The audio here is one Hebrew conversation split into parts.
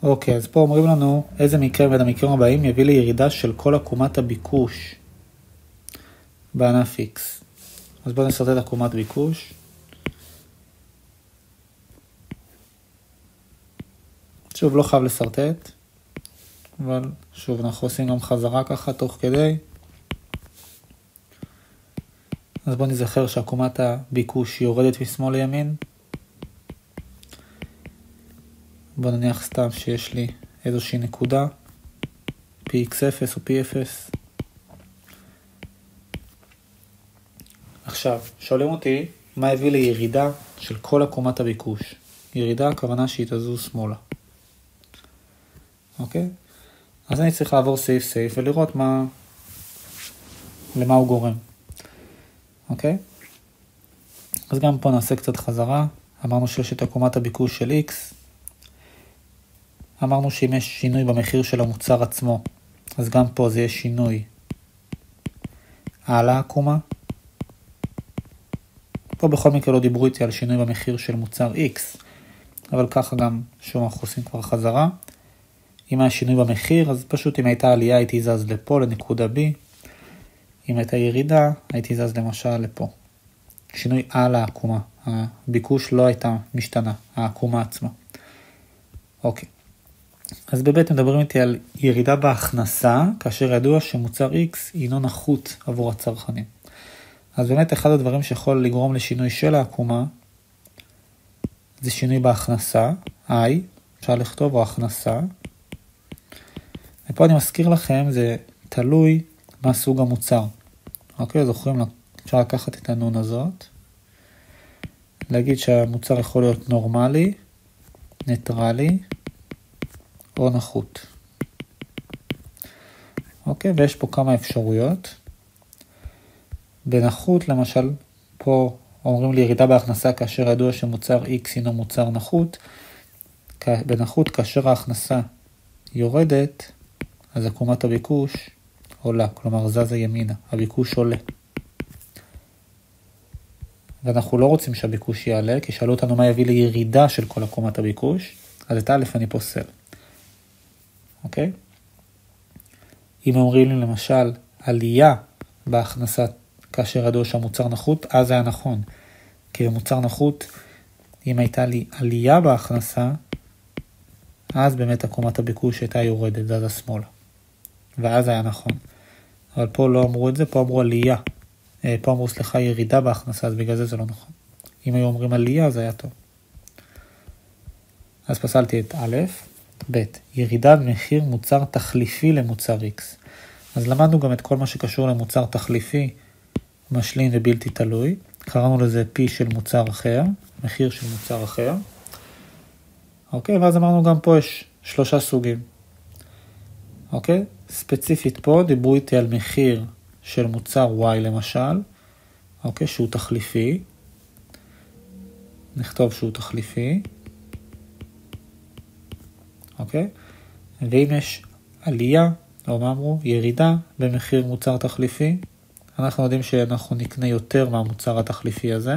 אוקיי, אז פה אומרים לנו איזה מקרה בין המקרים הבאים יביא לירידה של כל עקומת הביקוש בענף X. אז בואו נסרטט עקומת ביקוש. שוב, לא חייב לסרטט, אבל שוב אנחנו עושים גם חזרה ככה תוך כדי. אז בואו נזכר שעקומת הביקוש יורדת משמאל לימין. בואו נניח סתם שיש לי איזושהי נקודה, Px0 או P0. עכשיו, שואלים אותי מה הביא לירידה של כל עקומת הביקוש. ירידה, הכוונה שהיא תזוז שמאלה. אוקיי? אז אני צריך לעבור סעיף ולראות למה הוא גורם. אוקיי? אז גם פה נעשה קצת חזרה. אמרנו שיש את עקומת הביקוש של X. אמרנו שאם יש שינוי במחיר של המוצר עצמו, אז גם פה זה יהיה שינוי על העקומה. פה בכל מקרה לא דיברו איתי על שינוי במחיר של מוצר X, אבל ככה גם שוב אנחנו עושים כבר חזרה. אם היה שינוי במחיר, אז פשוט אם הייתה עלייה הייתי זז לפה, לנקודה B. אם הייתה ירידה, הייתי זז למשל לפה. שינוי על העקומה. הביקוש לא הייתה משתנה, העקומה עצמה. אוקיי. אז באמת מדברים איתי על ירידה בהכנסה, כאשר ידוע שמוצר X הינו נחות עבור הצרכנים. אז באמת אחד הדברים שיכול לגרום לשינוי של העקומה, זה שינוי בהכנסה, I, אפשר לכתוב, או הכנסה. ופה אני מזכיר לכם, זה תלוי מה סוג המוצר. אוקיי, זוכרים, אפשר לקחת את הנון הזאת, להגיד שהמוצר יכול להיות נורמלי, ניטרלי, או נחות. אוקיי, ויש פה כמה אפשרויות. בנחות, למשל, פה אומרים לי ירידה בהכנסה כאשר ידוע שמוצר X הינו מוצר נחות. בנחות, כאשר ההכנסה יורדת, אז עקומת הביקוש עולה, כלומר זזה ימינה, הביקוש עולה. ואנחנו לא רוצים שהביקוש יעלה, כי שאלו אותנו מה יביא לירידה של כל עקומת הביקוש, אז את א' אני פוסל. אוקיי? אם אומרים לי למשל עלייה בהכנסה כאשר ידוע שהמוצר נחות, אז זה היה נכון. כי במוצר נחות, אם הייתה לי עלייה בהכנסה, אז באמת עקומת הביקוש הייתה יורדת, זזה שמאלה. ואז היה נכון. אבל פה לא אמרו את זה, פה אמרו עלייה. פה אמרו ירידה בהכנסה, אז בגלל זה לא נכון. אם היו אומרים עלייה, זה היה טוב. אז פסלתי את א', ב', ירידה במחיר מוצר תחליפי למוצר X. אז למדנו גם את כל מה שקשור למוצר תחליפי, משלים ובלתי תלוי. קראנו לזה P של מוצר אחר, מחיר של מוצר אחר. אוקיי, ואז אמרנו גם פה יש 3 סוגים. אוקיי, ספציפית פה דיברו איתי על מחיר של מוצר Y למשל, אוקיי, שהוא תחליפי. נכתוב שהוא תחליפי. אוקיי? ואם יש עלייה, או מה אמרו, ירידה במחיר מוצר תחליפי, אנחנו יודעים שאנחנו נקנה יותר מהמוצר התחליפי הזה.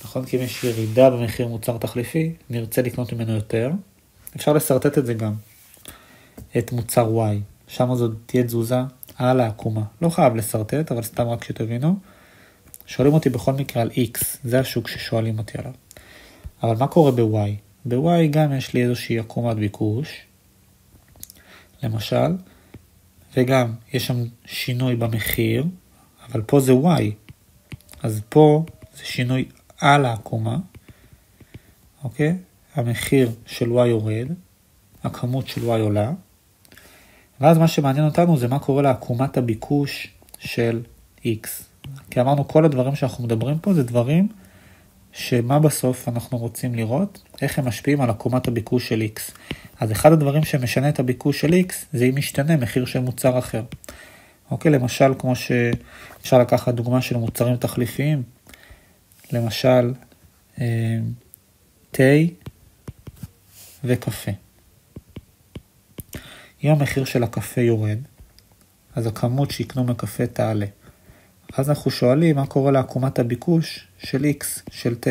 נכון? כי אם יש ירידה במחיר מוצר תחליפי, נרצה לקנות ממנו יותר. אפשר לסרטט את זה גם. את מוצר Y. שם זאת תהיה תזוזה על העקומה. לא חייב לסרטט, אבל סתם רק שתבינו. שואלים אותי בכל מקרה על X. זה השוק ששואלים אותי עליו. אבל מה קורה ב-Y? ב-Y גם יש לי איזושהי עקומת ביקוש. למשל. וגם יש שם שינוי במחיר. אבל פה זה Y. אז פה זה שינוי על העקומה. אוקיי? המחיר של Y יורד. הכמות של Y עולה. ואז מה שמעניין אותנו זה מה קורה לעקומת הביקוש של X. כי אמרנו כל הדברים שאנחנו מדברים פה זה דברים שמה בסוף אנחנו רוצים לראות, איך הם משפיעים על עקומת הביקוש של X. אז אחד הדברים שמשנה את הביקוש של X זה אם משתנה מחיר של מוצר אחר. אוקיי, למשל כמו שאפשר לקחת דוגמה של מוצרים תחליפיים, למשל תה וקפה. אם המחיר של הקפה יורד, אז הכמות שיקנו מקפה תעלה. אז אנחנו שואלים מה קורה לעקומת הביקוש של X, של תה.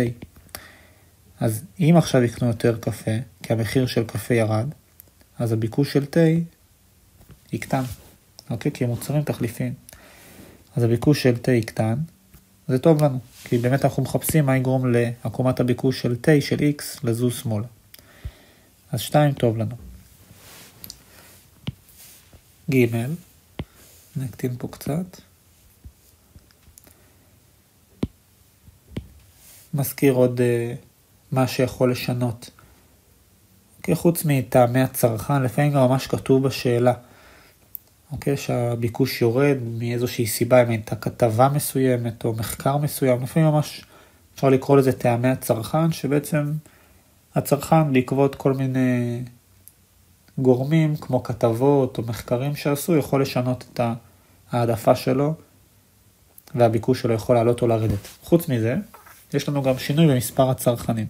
אז אם עכשיו יקנו יותר קפה, כי המחיר של קפה ירד, אז הביקוש של תה יקטן, אוקיי? כי הם מוצרים תחליפיים. אז הביקוש של תה יקטן, זה טוב לנו, כי באמת אנחנו מחפשים מה יגרום לעקומת הביקוש של תה, של X, לזוז שמאלה. אז 2 טוב לנו. ג' נקטין פה קצת. מזכיר עוד מה שיכול לשנות. אוקיי, חוץ מטעמי הצרכן, לפעמים גם ממש כתוב בשאלה. אוקיי, שהביקוש יורד מאיזושהי סיבה, אם הייתה כתבה מסוימת או מחקר מסוים, לפעמים ממש אפשר לקרוא לזה טעמי הצרכן, שבעצם הצרכן בעקבות כל מיני גורמים, כמו כתבות או מחקרים שעשו, יכול לשנות את העדפה שלו, והביקוש שלו יכול לעלות או לרדת. חוץ מזה, יש לנו גם שינוי במספר הצרכנים.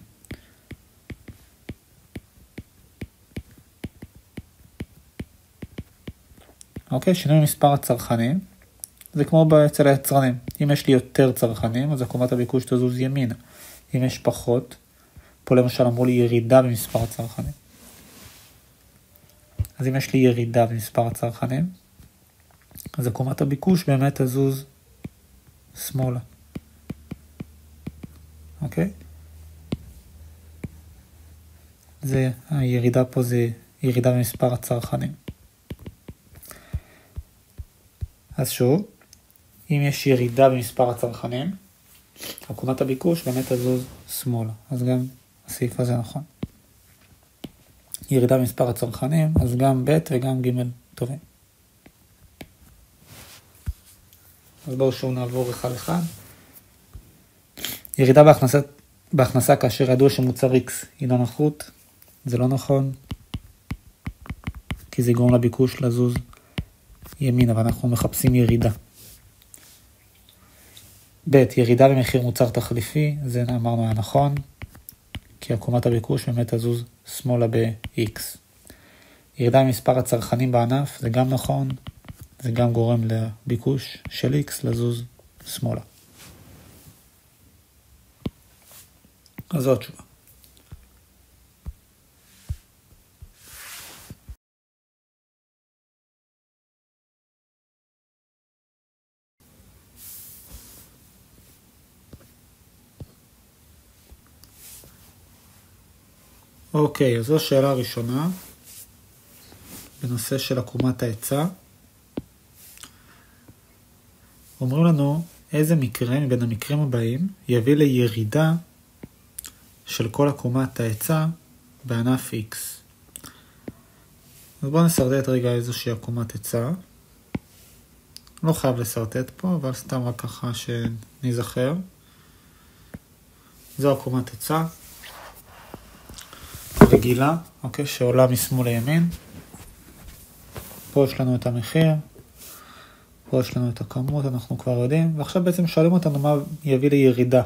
אוקיי, שינוי במספר הצרכנים, זה כמו אצל היצרנים. אם יש לי יותר צרכנים, אז עקומת הביקוש תזוז ימינה. אם יש פחות, פה למשל אמרו לי ירידה במספר הצרכנים. אז אם יש לי ירידה במספר הצרכנים, אז עקומת הביקוש באמת תזוז שמאלה. אוקיי? הירידה פה זה ירידה במספר הצרכנים. אז שוב, אם יש ירידה במספר הצרכנים, עקומת הביקוש באמת תזוז שמאלה. אז גם הסעיף הזה נכון. ירידה במספר הצרכנים, אז גם ב' וגם ג' טובים. אז בואו שוב נעבור אחד אחד. ירידה בהכנסה כאשר ידוע שמוצר X הינו נחות, זה לא נכון, כי זה יגרום לביקוש לזוז ימינה, ואנחנו מחפשים ירידה. ב' ירידה במחיר מוצר תחליפי, זה אמרנו היה נכון, כי עקומת הביקוש באמת תזוז שמאלה ב-X. ירידה במספר הצרכנים בענף, זה גם נכון, זה גם גורם לביקוש של X לזוז שמאלה. אז זו התשובה. אוקיי, אז זו השאלה הראשונה, בנושא של עקומת ההיצע. אומרים לנו איזה מקרה מבין המקרים הבאים יביא לירידה של כל עקומת ההיצע בענף X. אז בואו נסרטט רגע איזושהי עקומת היצע. לא חייב לסרטט פה, אבל סתם רק ככה שנזכר. זו עקומת היצע רגילה, אוקיי, שעולה משמאל לימין. פה יש לנו את המחיר, פה יש לנו את הכמות, אנחנו כבר יודעים, ועכשיו בעצם שואלים אותנו מה יביא לירידה.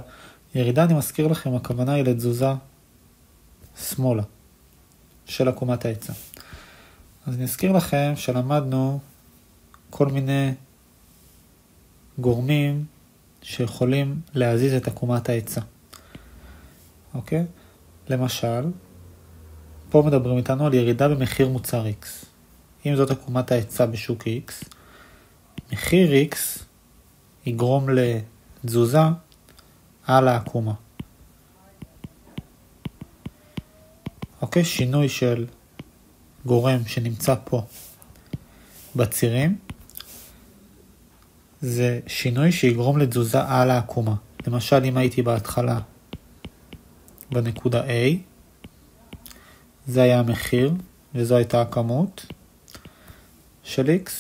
ירידה, אני מזכיר לכם, הכוונה היא לתזוזה שמאלה של עקומת ההיצע. אז אני אזכיר לכם שלמדנו כל מיני גורמים שיכולים להזיז את עקומת ההיצע. אוקיי? למשל, פה מדברים איתנו על ירידה במחיר מוצר X. אם זאת עקומת ההיצע בשוק X, מחיר X יגרום לתזוזה על העקומה. אוקיי, שינוי של גורם שנמצא פה בצירים, זה שינוי שיגרום לתזוזה על העקומה. למשל, אם הייתי בהתחלה בנקודה A, זה היה המחיר, וזו הייתה הכמות של X.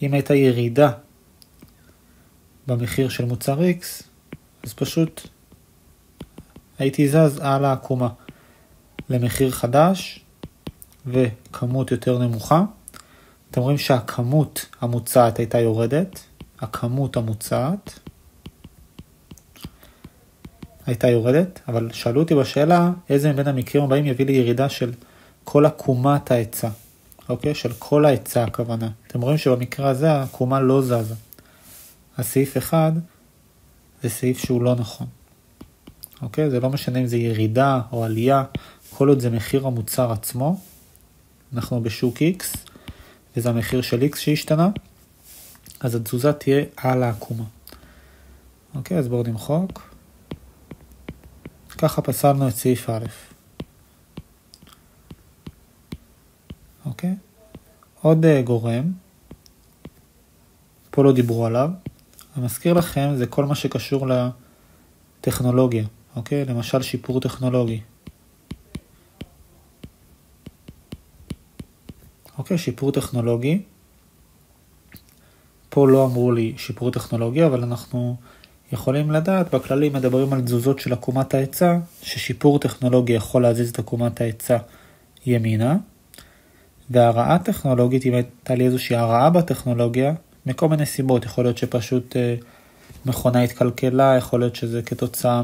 אם הייתה ירידה במחיר של מוצר X, אז פשוט הייתי זז על העקומה למחיר חדש וכמות יותר נמוכה. אתם רואים שהכמות המוצעת הייתה יורדת, הכמות המוצעת הייתה יורדת, אבל שאלו אותי בשאלה איזה מבין המקרים הבאים יביא לירידה של כל עקומת ההיצע. אוקיי? של כל ההיצע הכוונה. אתם רואים שבמקרה הזה העקומה לא זזה. הסעיף 1 זה סעיף שהוא לא נכון. אוקיי? זה לא משנה אם זה ירידה או עלייה, כל עוד זה מחיר המוצר עצמו. אנחנו בשוק X, וזה המחיר של X שהשתנה, אז התזוזה תהיה על העקומה. אוקיי, אז בואו נמחוק. ככה פסלנו את סעיף א'. אוקיי? עוד גורם, פה לא דיברו עליו, אני מזכיר לכם, זה כל מה שקשור לטכנולוגיה, אוקיי? למשל שיפור טכנולוגי. אוקיי, שיפור טכנולוגי. פה לא אמרו לי שיפור טכנולוגי, אבל אנחנו יכולים לדעת, בכללי מדברים על תזוזות של עקומת ההיצע, ששיפור טכנולוגי יכול להזיז את עקומת ההיצע ימינה, והרעה טכנולוגית, אם הייתה לי איזושהי הרעה בטכנולוגיה, מכל מיני סיבות, יכול להיות שפשוט מכונה התקלקלה, יכול להיות שזה כתוצאה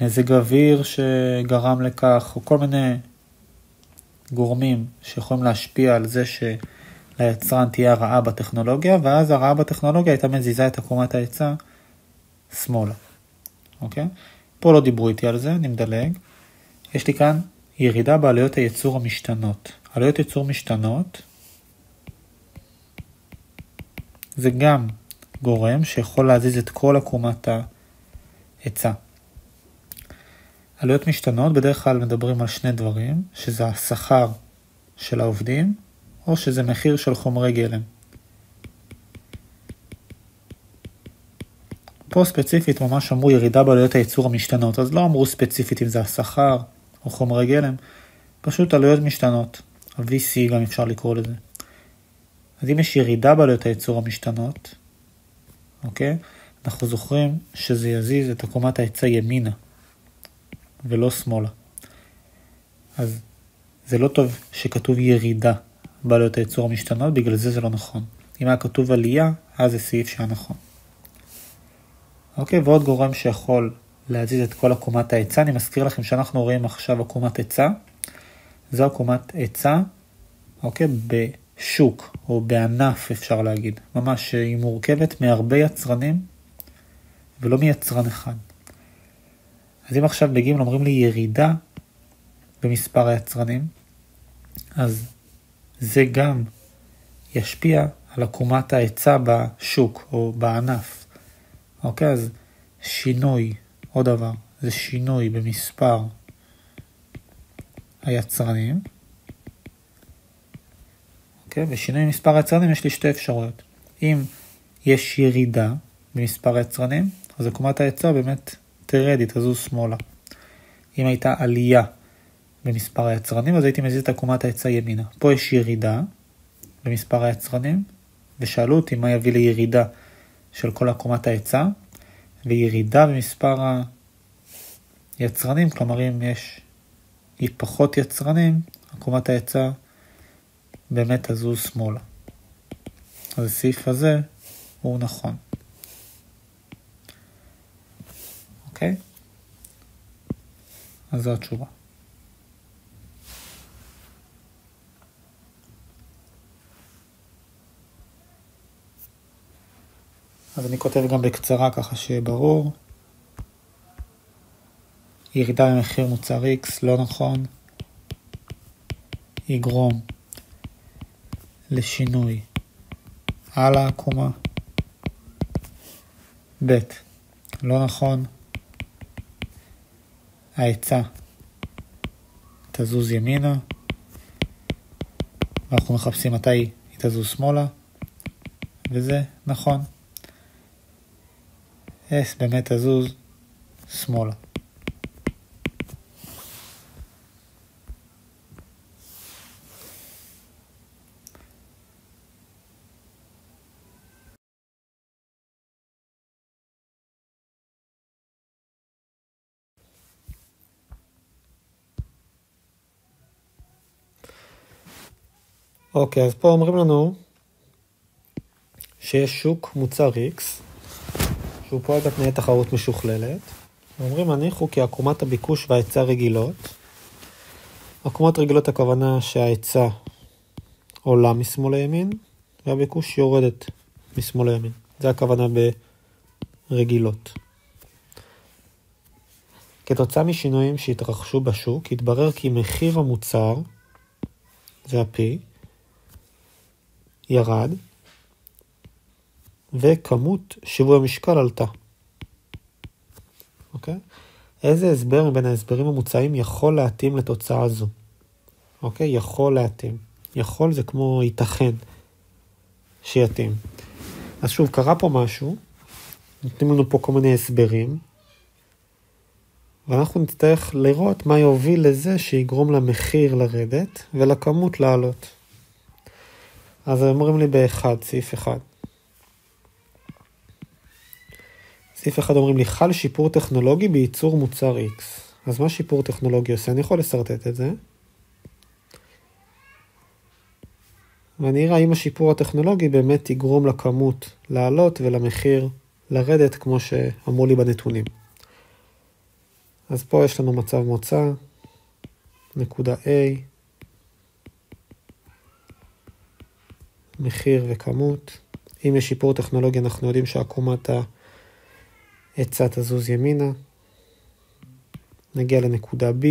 מזג אוויר שגרם לכך, או כל מיני גורמים שיכולים להשפיע על זה שליצרן תהיה הרעה בטכנולוגיה, ואז הרעה בטכנולוגיה הייתה מזיזה את עקומת ההיצע שמאלה. אוקיי? פה לא דיברו איתי על זה, אני מדלג. יש לי כאן ירידה בעלויות הייצור המשתנות. עלויות ייצור משתנות זה גם גורם שיכול להזיז את כל עקומת ההיצע. עלויות משתנות בדרך כלל מדברים על שני דברים, שזה השכר של העובדים, או שזה מחיר של חומרי גלם. פה ספציפית ממש אמרו ירידה בעלויות הייצור המשתנות, אז לא אמרו ספציפית אם זה השכר או חומרי גלם, פשוט עלויות משתנות. ה-VC גם אפשר לקרוא לזה. אז אם יש ירידה בעלויות הייצור המשתנות, אוקיי? אנחנו זוכרים שזה יזיז את עקומת ההיצע ימינה, ולא שמאלה. אז זה לא טוב שכתוב ירידה בעלויות הייצור המשתנות, בגלל זה לא נכון. אם היה כתוב עלייה, אז זה סעיף שהיה נכון. אוקיי, ועוד גורם שיכול להזיז את כל עקומת ההיצע, אני מזכיר לכם שאנחנו רואים עכשיו עקומת היצע, זו עקומת היצע, אוקיי, בשוק או בענף אפשר להגיד, ממש היא מורכבת מהרבה יצרנים ולא מיצרן אחד. אז אם עכשיו בגימל אומרים לי ירידה במספר היצרנים, אז זה גם ישפיע על עקומת ההיצע בשוק או בענף. אוקיי, אז שינוי, עוד דבר, זה שינוי במספר היצרנים. אוקיי, ושינוי במספר היצרנים יש לי שתי אפשרויות. אם יש ירידה במספר היצרנים, אז עקומת ההיצע באמת תרד, תזוז שמאלה. אם הייתה עלייה במספר היצרנים, אז הייתי מזיז את עקומת ההיצע ימינה. פה יש ירידה במספר היצרנים, ושאלו אותי מה יביא לירידה של כל עקומת ההיצע, וירידה במספר היצרנים, כלומר אם יש פחות יצרנים, עקומת ההיצע באמת תזוז שמאלה. אז הסעיף הזה הוא נכון. אוקיי? אז זו התשובה. אז אני כותב גם בקצרה ככה שיהיה ברור. ירידה במחיר מוצר X לא נכון. יגרום לשינוי על העקומה. ב' לא נכון. ההיצע תזוז ימינה. ואנחנו מחפשים מתי היא תזוז שמאלה. וזה נכון. S באמת תזוז שמאלה. אוקיי, אז פה אומרים לנו שיש שוק מוצר X, שהוא פועל בתנאי תחרות משוכללת. אומרים הניחו כי עקומת הביקוש וההיצע רגילות. עקומות רגילות הכוונה שההיצע עולה משמאל לימין, והביקוש יורדת משמאל לימין. זה הכוונה ברגילות. כתוצאה משינויים שהתרחשו בשוק, התברר כי מחיר המוצר, זה ה-P, ירד, וכמות שיווי המשקל עלתה. אוקיי? איזה הסבר מבין ההסברים המוצעים יכול להתאים לתוצאה זו? אוקיי? יכול להתאים. יכול זה כמו ייתכן שיתאים. אז שוב, קרה פה משהו, נותנים לנו פה כל מיני הסברים, ואנחנו נצטרך לראות מה יוביל לזה שיגרום למחיר לרדת ולכמות לעלות. אז אומרים לי סעיף 1. סעיף 1 אומרים לי, חל שיפור טכנולוגי בייצור מוצר X. אז מה שיפור טכנולוגי עושה? אני יכול לסרטט את זה. ואני אראה אם השיפור הטכנולוגי באמת יגרום לכמות לעלות ולמחיר לרדת כמו שאמרו לי בנתונים. אז פה יש לנו מצב מוצא, נקודה A, מחיר וכמות. אם יש שיפור טכנולוגי אנחנו יודעים שעקומת ההיצע תזוז ימינה. נגיע לנקודה B.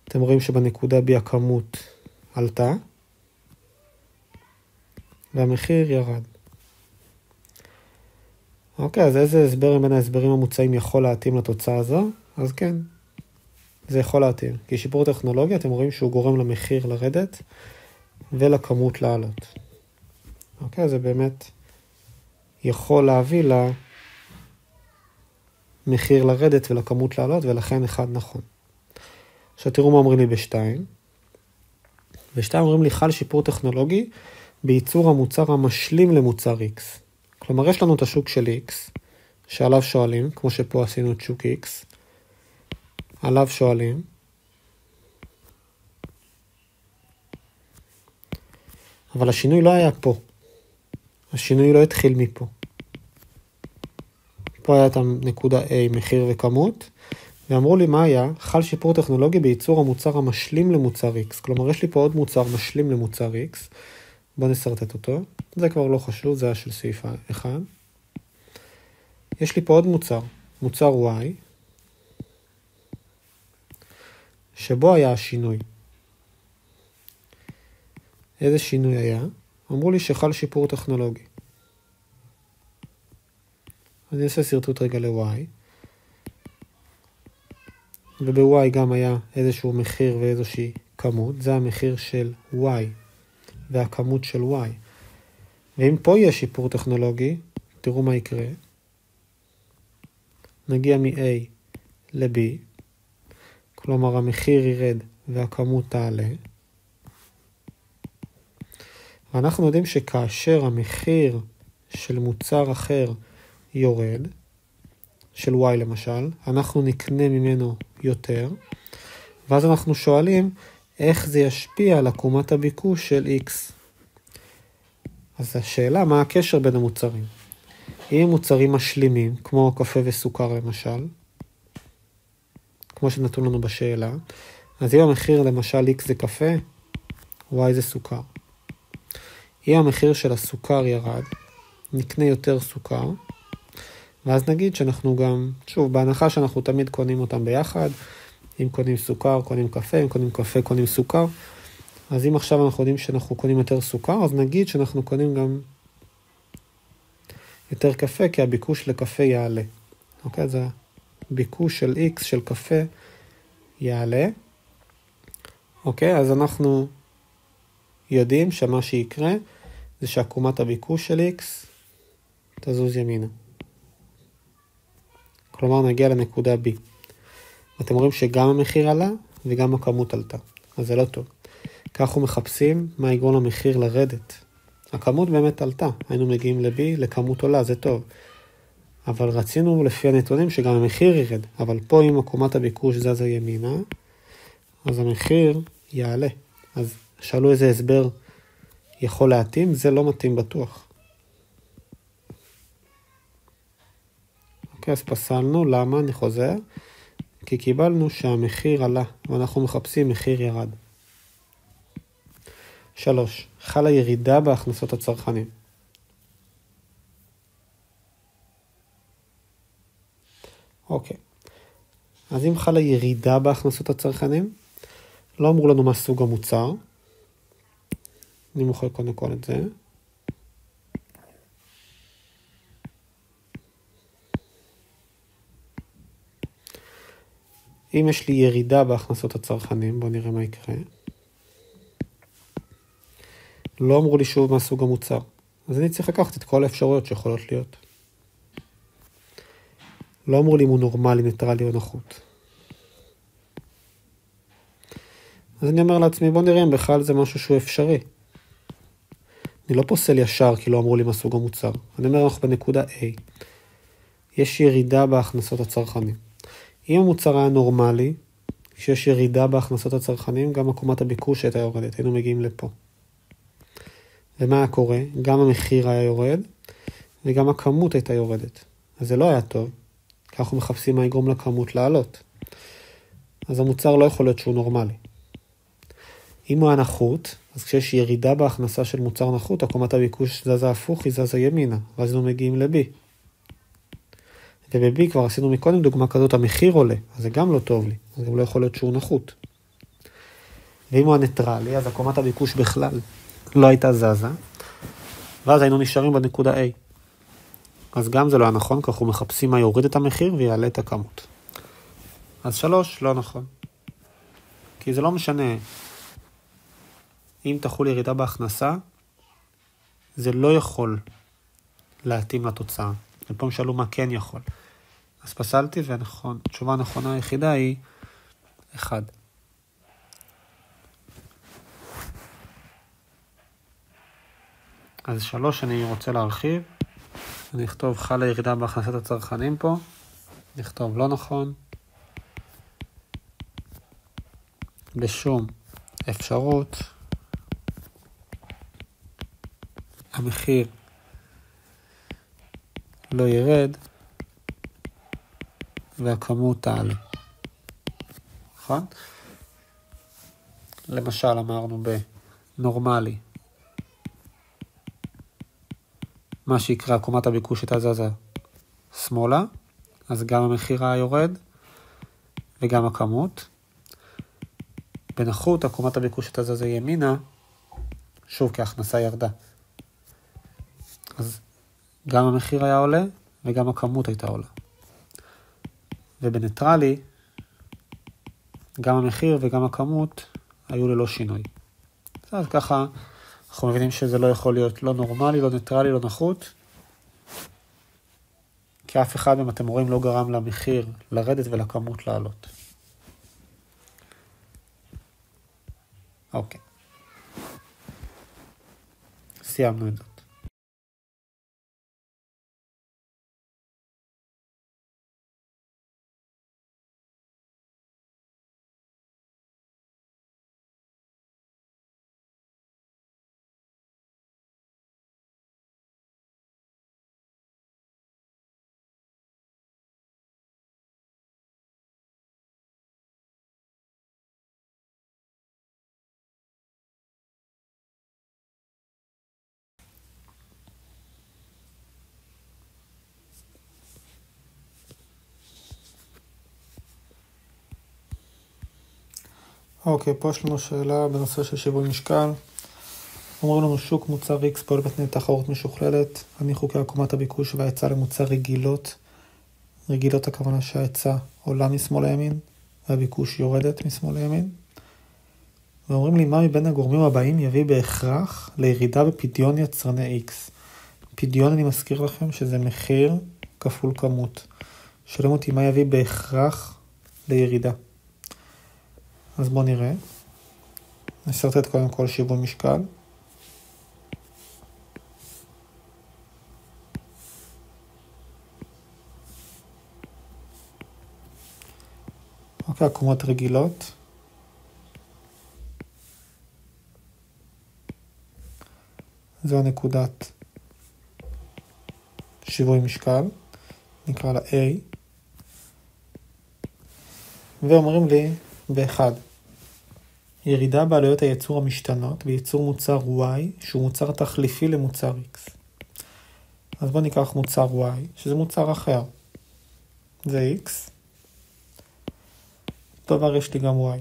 אתם רואים שבנקודה B הכמות עלתה, והמחיר ירד. אוקיי, אז איזה הסבר בין ההסברים המוצעים יכול להתאים לתוצאה הזו? אז כן, זה יכול להתאים. כי שיפור טכנולוגיה, אתם רואים שהוא גורם למחיר לרדת ולכמות לעלות. אוקיי, זה באמת יכול להביא למחיר לרדת ולכמות לעלות, ולכן אחד נכון. עכשיו תראו מה אומרים לי בשתיים. בשתיים אומרים לי, חל שיפור טכנולוגי בייצור המוצר המשלים למוצר X. כלומר, יש לנו את השוק של X, שעליו שואלים, כמו שפה עשינו את שוק X, עליו שואלים, אבל השינוי לא היה פה. השינוי לא התחיל מפה. פה היה את הנקודה A, מחיר וכמות, ואמרו לי מה היה? חל שיפור טכנולוגי בייצור המוצר המשלים למוצר X. כלומר, יש לי פה עוד מוצר משלים למוצר X. בואו נסרטט אותו. זה כבר לא חשוב, זה היה של סעיף 1. יש לי פה עוד מוצר Y, שבו היה השינוי. איזה שינוי היה? אמרו לי שחל שיפור טכנולוגי. אני אעשה סרטוט רגע ל-Y. וב-Y גם היה איזשהו מחיר ואיזושהי כמות. זה המחיר של Y והכמות של Y. ואם פה יהיה שיפור טכנולוגי, תראו מה יקרה. נגיע מ-A ל-B. כלומר, המחיר ירד והכמות תעלה. ואנחנו יודעים שכאשר המחיר של מוצר אחר יורד, של Y למשל, אנחנו נקנה ממנו יותר, ואז אנחנו שואלים איך זה ישפיע על עקומת הביקוש של X. אז השאלה, מה הקשר בין המוצרים? אם מוצרים משלימים, כמו קפה וסוכר למשל, כמו שנתנו לנו בשאלה, אז אם המחיר למשל X זה קפה, Y זה סוכר. אם המחיר של הסוכר ירד, נקנה יותר סוכר, ואז נגיד שאנחנו גם, שוב, בהנחה שאנחנו תמיד קונים אותם ביחד, אם קונים סוכר, קונים קפה, אם קונים קפה, קונים סוכר, אז אם עכשיו אנחנו יודעים שאנחנו קונים יותר סוכר, אז נגיד שאנחנו קונים גם יותר קפה, כי הביקוש לקפה יעלה. אוקיי, אז הביקוש של X של קפה יעלה. אוקיי, אז אנחנו יודעים שמה שיקרה זה שעקומת הביקוש של X תזוז ימינה. כלומר, נגיע לנקודה B. אתם רואים שגם המחיר עלה וגם הכמות עלתה. אז זה לא טוב. כך אנחנו מחפשים מה יגרום למחיר לרדת. הכמות באמת עלתה. היינו מגיעים ל-B, לכמות עולה, זה טוב. אבל רצינו לפי הנתונים שגם המחיר ירד. אבל פה אם עקומת הביקוש זזה ימינה, אז המחיר יעלה. אז שאלו איזה הסבר יכול להתאים, זה לא מתאים בטוח. אוקיי, אז פסלנו. למה? אני חוזר. כי קיבלנו שהמחיר עלה, ואנחנו מחפשים מחיר ירד. 3. חלה ירידה בהכנסות הצרכנים. אוקיי. אז אם חלה ירידה בהכנסות הצרכנים, לא אמרו לנו מה סוג המוצר. אני מוכר קודם כל את זה. אם יש לי ירידה בהכנסות הצרכנים, בואו נראה מה יקרה. לא אמרו לי שוב מה סוג המוצר. אז אני צריך לקחת את כל האפשרויות שיכולות להיות. לא אמרו לי אם הוא נורמלי, ניטרלי או נחות. אז אני אומר לעצמי, בוא נראה אם בכלל זה משהו שהוא אפשרי. אני לא פוסל ישר כי לא אמרו לי מה סוג המוצר. אני אומר אנחנו בנקודה A. יש ירידה בהכנסות הצרכנים. אם המוצר היה נורמלי, כשיש ירידה בהכנסות הצרכנים, גם עקומת הביקוש הייתה יורדת. היינו מגיעים לפה. ומה היה קורה? גם המחיר היה יורד, וגם הכמות הייתה יורדת. אז זה לא היה טוב, כי אנחנו מחפשים מה יגרום לכמות לעלות. אז המוצר לא יכול להיות שהוא נורמלי. אם הוא היה נחות, אז כשיש ירידה בהכנסה של מוצר נחות, עקומת הביקוש זזה הפוך, היא זזה ימינה, ואז אנחנו מגיעים ל-B. וב-B כבר עשינו מקודם דוגמה כזאת, המחיר עולה, אז זה גם לא טוב לי, אז גם לא יכול להיות שהוא נחות. ואם הוא הניטרלי, אז עקומת הביקוש בכלל לא הייתה זזה, ואז היינו נשארים בנקודה A. אז גם זה לא היה נכון, כי אנחנו מחפשים מה יוריד את המחיר ויעלה את הכמות. אז 3, לא נכון. כי זה לא משנה. אם תחול ירידה בהכנסה, זה לא יכול להתאים לתוצאה. ופה שאלו מה כן יכול. אז פסלתי ונכון. התשובה הנכונה היחידה היא 1. אז 3 אני רוצה להרחיב. אני אכתוב חלה ירידה בהכנסת הצרכנים פה. נכתוב לא נכון. בשום אפשרות. המחיר לא ירד. והכמות תעלה. נכון? למשל אמרנו בנורמלי. מה שיקרה, עקומת הביקוש הייתה זזה שמאלה, אז גם המחיר היה יורד וגם הכמות. בנחות, עקומת הביקוש הייתה זזה ימינה, שוב כי ההכנסה ירדה. אז גם המחיר היה עולה וגם הכמות הייתה עולה. ובניטרלי, גם המחיר וגם הכמות היו ללא שינוי. אז ככה אנחנו מבינים שזה לא יכול להיות לא נורמלי, לא ניטרלי, לא נחות. כי אף אחד מהם אתם רואים לא גרם למחיר לרדת ולכמות לעלות. אוקיי. סיימנו את זאת. אוקיי, פה יש לנו שאלה בנושא של שיווי משקל. אומרים לנו שוק מוצר X פועל בתנאי תחרות משוכללת. אני חוקי עקומת הביקוש וההיצע למוצר רגילות. רגילות הכוונה שההיצע עולה משמאל לימין והביקוש יורדת משמאל לימין. ואומרים לי מה מבין הגורמים הבאים יביא בהכרח לירידה בפדיון יצרני X. פדיון אני מזכיר לכם שזה מחיר כפול כמות. שואלים אותי מה יביא בהכרח לירידה. אז בואו נראה. נסרטט קודם כל שיווי משקל. אוקיי, עקומות רגילות. זו הנקודת שיווי משקל. נקרא לה A. ואומרים לי באחד. ירידה בעלויות הייצור המשתנות בייצור מוצר Y, שהוא מוצר תחליפי למוצר X. אז בואו ניקח מוצר Y, שזה מוצר אחר. זה x. דבר יש לי גם y.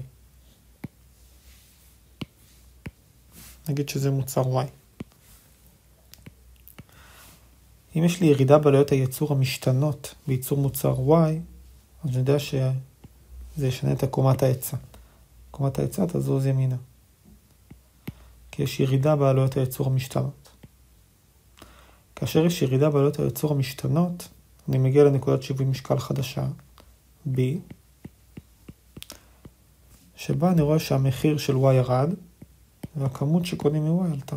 נגיד שזה מוצר y. אם יש לי ירידה בעלויות הייצור המשתנות בייצור מוצר y, אז אני יודע שזה ישנה את עקומת ההיצע. עקומת ההיצע תזוז ימינה. כי יש ירידה בעלויות הייצור המשתנות. כאשר יש ירידה בעלויות הייצור המשתנות, אני מגיע לנקודת שיווי משקל חדשה, B, שבה אני רואה שהמחיר של y ירד, והכמות שקונים מ-y עלתה.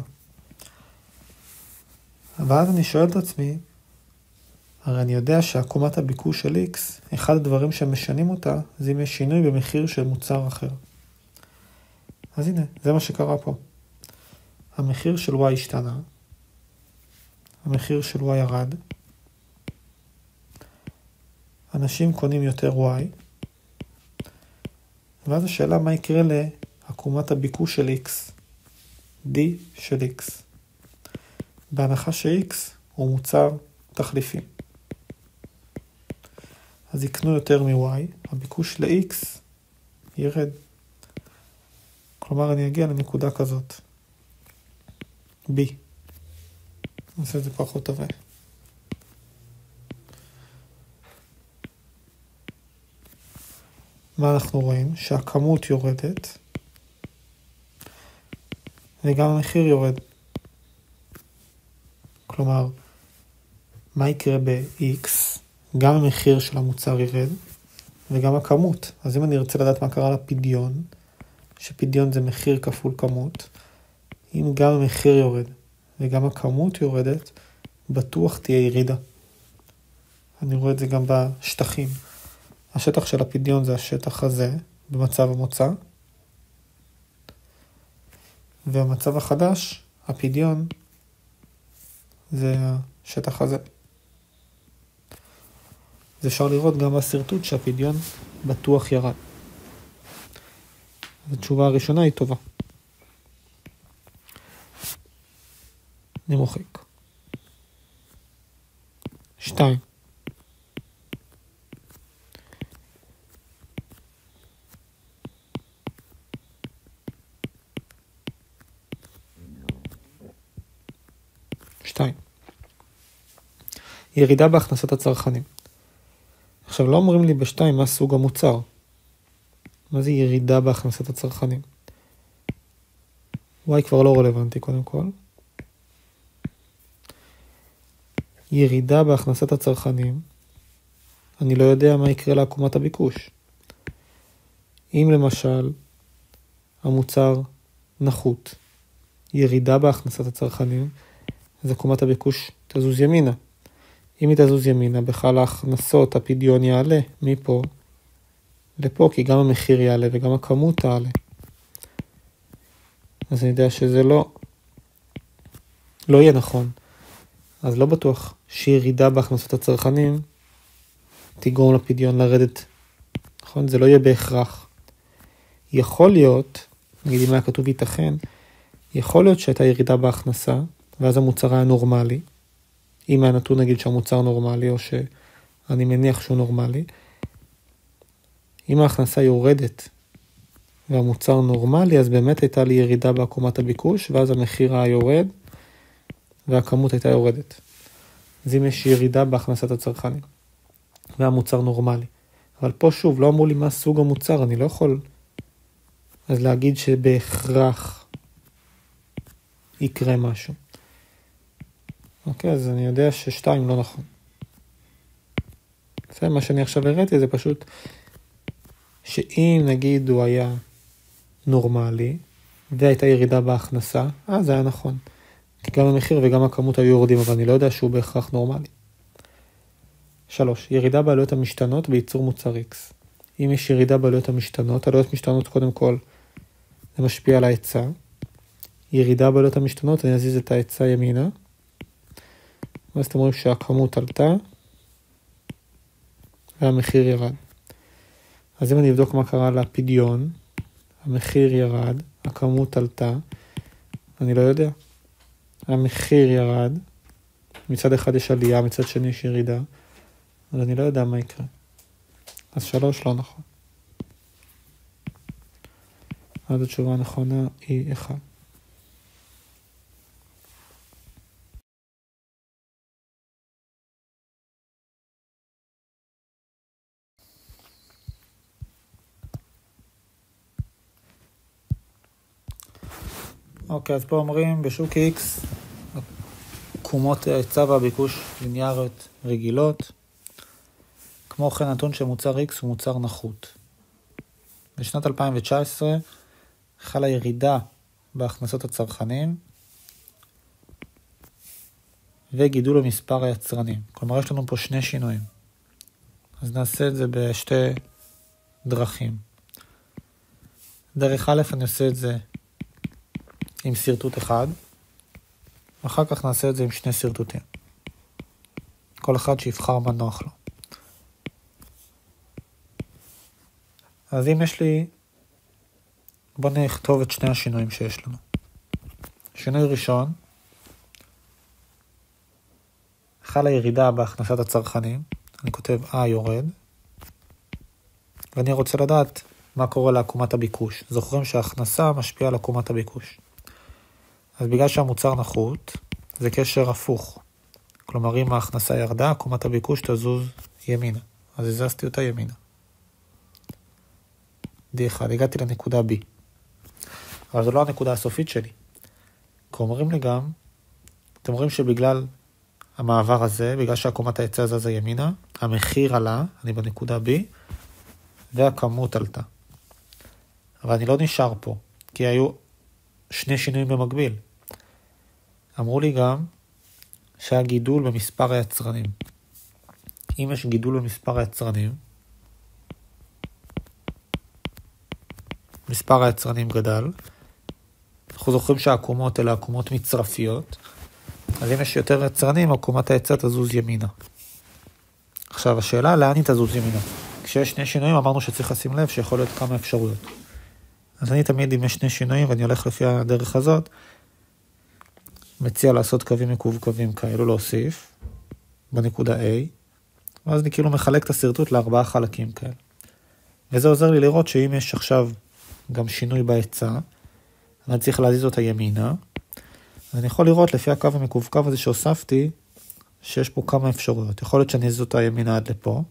ואז אני שואל את עצמי, הרי אני יודע שעקומת הביקוש של x, אחד הדברים שמשנים אותה, זה אם יש שינוי במחיר של מוצר אחר. אז הנה, זה מה שקרה פה. המחיר של y השתנה, המחיר של y ירד, אנשים קונים יותר y, ואז השאלה מה יקרה לעקומת הביקוש של x, d של x, בהנחה ש-x הוא מוצר תחליפי. אז יקנו יותר מ-y, הביקוש ל-x ירד. כלומר אני אגיע לנקודה כזאת, b. נעשה את זה פחות טובה. מה אנחנו רואים? שהכמות יורדת וגם המחיר יורד. כלומר, מה יקרה ב-X? גם המחיר של המוצר ירד וגם הכמות. אז אם אני ארצה לדעת מה קרה לפדיון, שפדיון זה מחיר כפול כמות, אם גם המחיר יורד וגם הכמות יורדת, בטוח תהיה ירידה. אני רואה את זה גם בשטחים. השטח של הפדיון זה השטח הזה, במצב המוצא. והמצב החדש, הפדיון, זה השטח הזה. אז אפשר לראות גם בסרטוט שהפדיון בטוח ירד. אז התשובה הראשונה היא טובה. אני מוחק. 2. ירידה בהכנסת הצרכנים. עכשיו לא אומרים לי בשתיים מה סוג המוצר. מה זה ירידה בהכנסת הצרכנים? y כבר לא רלוונטי קודם כל. ירידה בהכנסת הצרכנים, אני לא יודע מה יקרה לעקומת הביקוש. אם למשל המוצר נחות, ירידה בהכנסת הצרכנים, אז עקומת הביקוש תזוז ימינה. אם היא תזוז ימינה, בכלל ההכנסות, הפדיון יעלה מפה לפה, כי גם המחיר יעלה וגם הכמות תעלה. אז אני יודע שזה לא יהיה נכון. אז לא בטוח שירידה בהכנסות הצרכנים תגרום לפדיון לרדת. נכון? זה לא יהיה בהכרח. יכול להיות, נגיד אם היה כתוב ייתכן, יכול להיות שהייתה ירידה בהכנסה, ואז המוצר היה נורמלי. אם היה נתון נגיד שהמוצר נורמלי, או שאני מניח שהוא נורמלי. אם ההכנסה יורדת והמוצר נורמלי, אז באמת הייתה לי ירידה בעקומת הביקוש, ואז המחיר היה יורד, והכמות הייתה יורדת. אז אם יש ירידה בהכנסת הצרכנים, והמוצר נורמלי. אבל פה שוב, לא אמרו לי מה סוג המוצר, אני לא יכול אז להגיד שבהכרח יקרה משהו. אוקיי, אז אני יודע ששתיים לא נכון. זה מה שאני עכשיו הראיתי, זה פשוט שאם נגיד הוא היה נורמלי, והייתה ירידה בהכנסה, זה היה נכון. כי גם המחיר וגם הכמות היו יורדים, אבל אני לא יודע שהוא בהכרח נורמלי. 3. ירידה בעלויות המשתנות בייצור מוצר X. אם יש ירידה בעלויות המשתנות, עלויות משתנות קודם כל, זה משפיע על ההיצע. ירידה בעלויות המשתנות, אני אזיז את ההיצע ימינה. ואז אתם רואים שהכמות עלתה, והמחיר ירד. אז אם אני אבדוק מה קרה לפדיון, המחיר ירד, הכמות עלתה, אני לא יודע. המחיר ירד, מצד אחד יש עלייה, מצד שני יש ירידה, אז אני לא יודע מה יקרה. אז 3 לא נכון. אז התשובה הנכונה היא 1. אוקיי, אז פה אומרים בשוק X, עקומות ההיצע והביקוש ליניאריות רגילות. כמו כן, נתון שמוצר X הוא מוצר נחות. בשנת 2019 חלה ירידה בהכנסות הצרכנים וגידול במספר היצרנים. כלומר, יש לנו פה שני שינויים. אז נעשה את זה בשתי דרכים. דרך א', אני עושה את זה עם סרטוט אחד, ואחר כך נעשה את זה עם שני סרטוטים. כל אחד שיבחר מה נוח לו. אז אם יש לי, בוא נכתוב את שני השינויים שיש לנו. שינוי ראשון, חלה ירידה בהכנסת הצרכנים, אני כותב A יורד, ואני רוצה לדעת מה קורה לעקומת הביקוש. זוכרים שההכנסה משפיעה על עקומת הביקוש. אז בגלל שהמוצר נחות, זה קשר הפוך. כלומר, אם ההכנסה ירדה, עקומת הביקוש תזוז ימינה. אז הזזתי אותה ימינה. D1, הגעתי לנקודה B. אבל זו לא הנקודה הסופית שלי. כי אומרים לי גם, אתם רואים שבגלל המעבר הזה, בגלל שעקומת ההיצע זזה ימינה, המחיר עלה, אני בנקודה B, והכמות עלתה. אבל אני לא נשאר פה, כי היו שני שינויים במקביל. אמרו לי גם שהיה גידול במספר היצרנים. אם יש גידול במספר היצרנים, מספר היצרנים גדל, אנחנו זוכרים שהעקומות אלה עקומות מצרפיות, אז אם יש יותר יצרנים, עקומת ההיצע תזוז ימינה. עכשיו, השאלה לאן היא תזוז ימינה? כשיש שני שינויים אמרנו שצריך לשים לב שיכול להיות כמה אפשרויות. אז אני תמיד אם יש שני שינויים ואני הולך לפי הדרך הזאת, מציע לעשות קווים מקווקווים כאלו, להוסיף בנקודה A, ואז אני כאילו מחלק את הסרטוט ל4 חלקים כאלה. וזה עוזר לי לראות שאם יש עכשיו גם שינוי בהיצע, אני צריך להזיז אותה ימינה, אני יכול לראות לפי הקו המקווקו הזה שהוספתי, שיש פה כמה אפשרויות. יכול להיות שאני אזיז אותה ימינה עד לפה.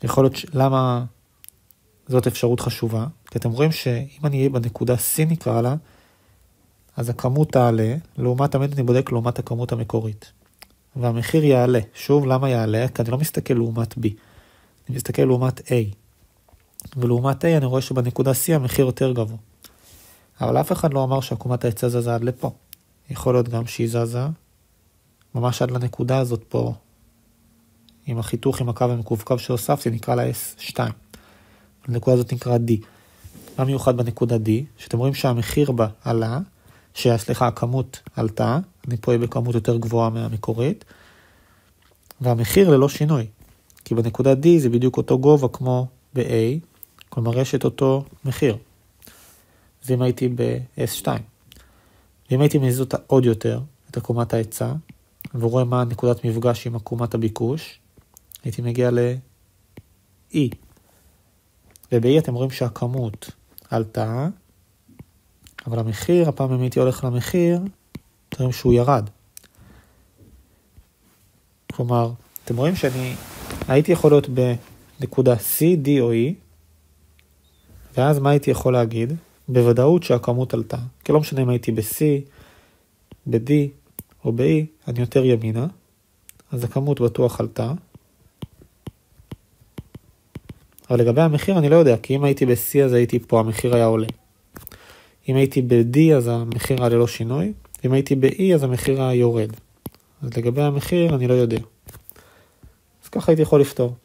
יכול להיות למה זאת אפשרות חשובה? כי אתם רואים שאם אני אהיה בנקודה C נקרא לה, אז הכמות תעלה, תמיד אני בודק לעומת הכמות המקורית. והמחיר יעלה. שוב, למה יעלה? כי אני לא מסתכל לעומת B. אני מסתכל לעומת A. ולעומת A אני רואה שבנקודה C המחיר יותר גבוה. אבל אף אחד לא אמר שעקומת ההיצע זזה עד לפה. יכול להיות גם שהיא זזה ממש עד לנקודה הזאת פה, עם החיתוך עם הקו המקווקו שהוספתי, נקרא לה S2. הנקודה הזאת נקרא D. מה מיוחד בנקודה D? שאתם רואים שהמחיר בה עלה, הכמות עלתה, אני פה אהיה בכמות יותר גבוהה מהמקורית, והמחיר ללא שינוי. כי בנקודה D זה בדיוק אותו גובה כמו ב-A, כלומר יש את אותו מחיר. אז אם הייתי ב-S2, ואם הייתי מזיז אותה עוד יותר, את עקומת ההיצע, ורואה מה נקודת מפגש עם עקומת הביקוש, הייתי מגיע ל-E. וב-E אתם רואים שהכמות עלתה, אבל המחיר, הפעם אם הייתי הולך למחיר, אתם רואים שהוא ירד. כלומר, אתם רואים שאני הייתי יכול להיות בנקודה C, D או E, ואז מה הייתי יכול להגיד? בוודאות שהכמות עלתה. כי לא משנה אם הייתי ב-C, ב-D או ב-E, אני יותר ימינה, אז הכמות בטוח עלתה. אבל לגבי המחיר אני לא יודע, כי אם הייתי ב-C אז הייתי פה, המחיר היה עולה. אם הייתי ב-D אז המחיר היה ללא שינוי, אם הייתי ב-E אז המחיר היה יורד. אז לגבי המחיר אני לא יודע. אז ככה הייתי יכול לפתור.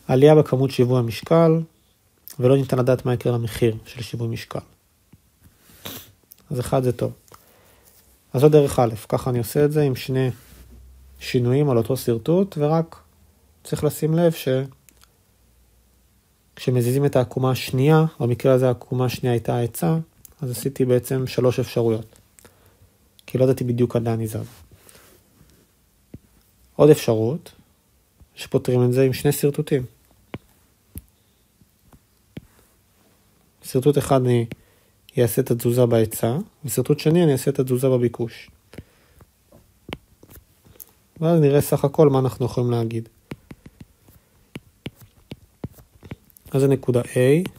עלייה בכמות שיווי המשקל, ולא ניתן לדעת מה יקרה למחיר של שיווי משקל. אז אחד זה טוב. אז זו דרך א', ככה אני עושה את זה עם שני שינויים על אותו סרטוט, ורק צריך לשים לב כשמזיזים את העקומה השנייה, במקרה הזה העקומה השנייה הייתה ההיצע, אז עשיתי בעצם 3 אפשרויות. כי לא ידעתי בדיוק עד לאן נזז. עוד אפשרות, שפותרים את זה עם שני סרטוטים. סרטוט אחד אני אעשה את התזוזה בהיצע, וסרטוט שני אני אעשה את התזוזה בביקוש. ואז נראה סך הכל מה אנחנו יכולים להגיד. אז זה נקודה A,